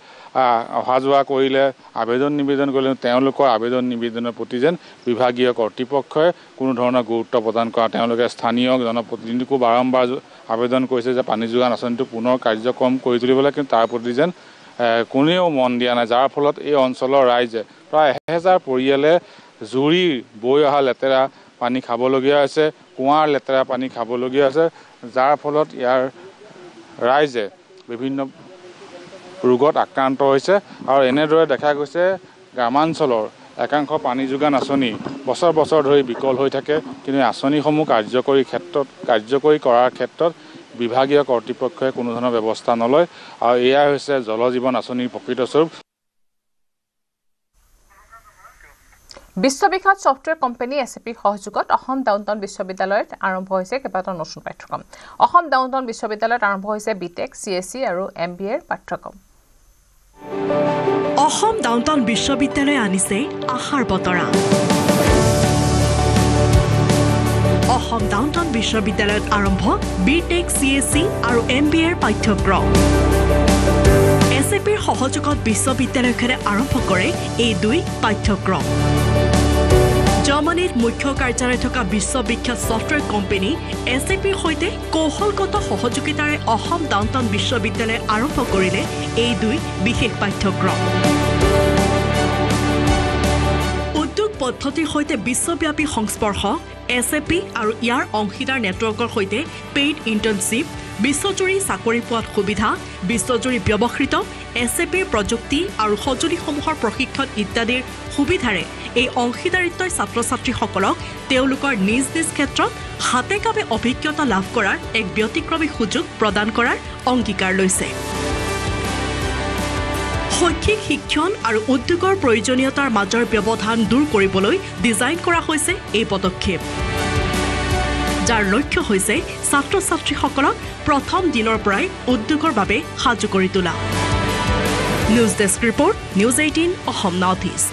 অহা যোৱা কৰিলে, আবেদন নিবেদন কৰিলে। তেওঁলোকৰ আবেদন নিবেদনৰ প্ৰতি যেন বিভাগীয় কৰ্তৃপক্ষই কোনো ধৰণৰ গুৰুত্ব প্ৰদান কৰা। তেওঁলোকে স্থানীয় জনপ্ৰতিনিধিকো বাৰম্বাৰ আবেদন কৰিছে যে পানী যোগান আঁচনিটো পুনৰ কাৰ্যক্ষম কৰি তুলিবলৈ, কিন্তু তাৰ প্ৰতি যেন কোনেও মন দিয়া নাই। যাৰ ফলত এই অঞ্চলৰ ৰাইজে প্ৰায় 1000 পৰিয়ালে জুৰি বৈ অহা লেতেৰা পানী খাবলগীয়া হৈছে, কুঁৱাৰ লেতেৰা পানী খাবলগীয়া হৈছে, যাৰ ফলত ইয়াৰ ৰাইজে বিভিন্ন ৰোগত আক্ৰান্ত হৈছে। আৰু এনেদৰে দেখা গৈছে গ্ৰামাঞ্চলৰ একাংশ পানী যোগান আঁচনি বছৰ বছৰ ধৰি বিকল হৈ থাকে, কিন্তু আঁচনিসমূহ কাৰ্যকৰী কৰাৰ ক্ষেত্ৰত বিভাগীয় কৰ্তৃপক্ষই কোনো ধৰণৰ ব্যৱস্থা নলয়। আৰু এয়াই হৈছে জল জীৱন আঁচনিৰ প্ৰকৃত স্বৰূপ। বিশ্ববিখ্যাত ছফ্টৱেৰ কোম্পানী SAPৰ সহযোগত অসম ডাউনটাউন বিশ্ববিদ্যালয়ত আৰম্ভ হৈছে কেইবাটাও নতুন পাঠ্যক্ৰম। অসম ডাউনটাউন বিশ্ববিদ্যালয়ত আৰম্ভ হৈছে BTech, CSE আৰু MBAৰ পাঠ্যক্ৰম। অসম ডাউনটাউন বিশ্ববিদ্যালয়ে আনিছে আশাৰ বতৰা। অসম ডাউনটাউন বিশ্ববিদ্যালয়ত আৰম্ভ BTech, CSE আৰু MBAৰ পাঠ্যক্ৰম। SAPৰ সহযোগত বিশ্ববিদ্যালয়খনে আৰম্ভ কৰে এই দুই পাঠ্যক্ৰম। জাৰ্মানীত মুখ্য কাৰ্যালয় থকা বিশ্ববিখ্যাত ছফ্টৱেৰ কোম্পানী SAPৰ সৈতে কৌশলগত সহযোগিতাৰে অসম ডাউনটাউন বিশ্ববিদ্যালয়ে আৰম্ভ কৰিলে এই দুই বিশেষ পাঠ্যক্ৰম। উদ্যোগ পদ্ধতিৰ সৈতে বিশ্বব্যাপী সংস্পৰ্শ, SAP আৰু ইয়াৰ অংশীদাৰ নেটৱৰ্কৰ সৈতে পেইড ইণ্টাৰ্ণশ্বিপ, বিশ্বজুৰি চাকৰি পোৱাত সুবিধা, বিশ্বজুৰি ব্যৱহৃত SAPৰ প্ৰযুক্তি আৰু সঁজুলিসমূহৰ প্ৰশিক্ষণ ইত্যাদিৰ সুবিধাৰে এই অংশীদাৰিত্বই ছাত্ৰ ছাত্ৰীসকলক তেওঁলোকৰ নিজ নিজ ক্ষেত্ৰত হাতে কামে অভিজ্ঞতা লাভ কৰাৰ এক ব্যতিক্ৰমী সুযোগ প্ৰদান কৰাৰ অংগীকাৰ লৈছে। শৈক্ষিক শিক্ষণ আৰু উদ্যোগৰ প্ৰয়োজনীয়তাৰ মাজৰ ব্যৱধান দূৰ কৰিবলৈ ডিজাইন কৰা হৈছে এই পদক্ষেপ, যাৰ লক্ষ্য হৈছে ছাত্ৰ ছাত্ৰীসকলক প্ৰথম দিনৰ পৰাই উদ্যোগৰ বাবে সাজু কৰি তোলা। News desk report, news 18 Assam north east.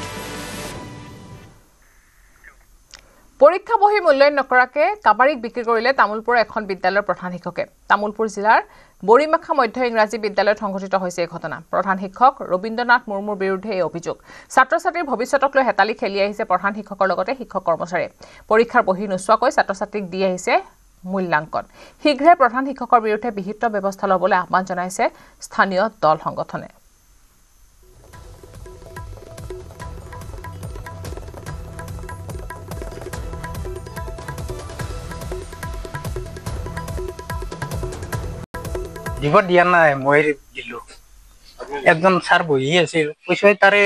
পৰীক্ষা বহি মূল্যায়ন নকৰাকে কাবাৰীক বিক্ৰী কৰিলে তামুলপুৰৰ এখন বিদ্যালয়ৰ প্ৰধান শিক্ষকে। তামুলপুৰ জিলাৰ বৰিমাখা মধ্য ইংৰাজী বিদ্যালয়ত সংঘটিত হৈছে এই ঘটনা। প্ৰধান শিক্ষক ৰবীন্দ্ৰনাথ মুৰ্মুৰ বিৰুদ্ধে এই অভিযোগ। ছাত্ৰ ছাত্ৰীৰ ভৱিষ্যতক লৈ হেতালি খেলি আহিছে প্ৰধান শিক্ষকৰ লগতে শিক্ষক কৰ্মচাৰীয়ে। পৰীক্ষাৰ বহি নোচোৱাকৈ ছাত্ৰ ছাত্ৰীক দি আহিছে মূল্যাংকন। শীঘ্ৰে প্ৰধান শিক্ষকৰ বিৰুদ্ধে বিহিত ব্যৱস্থা ল'বলৈ আহ্বান জনাইছে স্থানীয় দল সংগঠনে। দিব দিয়া নাই, মই দিলো। একজন ছাৰ বহি আছিল, কৈছে তাৰে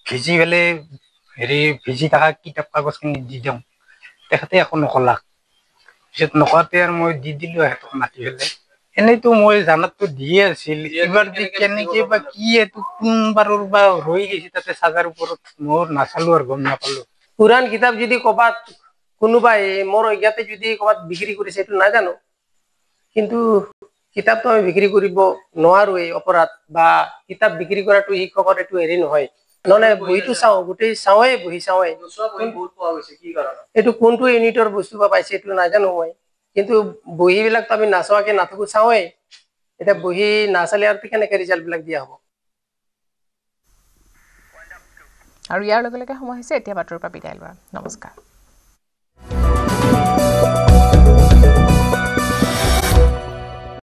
ভিজি পেলে ভিজি থকা কিতাপ কাগজখিনি দি দিওঁ। তেখেতে একো নকলাক। পিছত নকওঁতে আৰু মই দি দিলো সিহঁতক মাতি পেলাই। এনেইতো মই জানাতো দিয়ে আছিল, এইবাৰ যে কেনেকে বা কি এইটো কোনবাৰৰ বা ৰৈ গৈছে তাতে চাজাৰ ওপৰত, মোৰ নাচালো আৰু গম নাপালো। পুৰাণ কিতাপ যদি ক'ৰবাত কোনোবাই মোৰ ইয়াতে যদি ক'ৰবাত বিক্ৰী কৰিছে এইটো নাজানো, কিন্তু কিতাপটো আমি বিক্ৰী কৰিব নোৱাৰো। এই অপৰাধ বা কিতাপ বিক্ৰী কৰাটো শিক্ষকৰ এইটো হেৰি নহয়। নহলে বহিটো চাওঁ, গোটেই চাওঁৱে বহি চাওঁৱে, এইটো কোনটো ইউনিটৰ বস্তু বা পাইছে এইটো নাজানো মই, কিন্তু বহিবিলাকতো আমি নাচোৱাকে নাথাকো, চাওঁৱে। এতিয়া বহি নাচালে আৰু কেনেকে ৰিজাল্ট বিলাক দিয়া হ'ব। আৰু ইয়াৰ লগে লগে সময় হৈছে এতিয়া বাতৰিৰ পৰা বিদায় লোৱাৰ। নমস্কাৰ।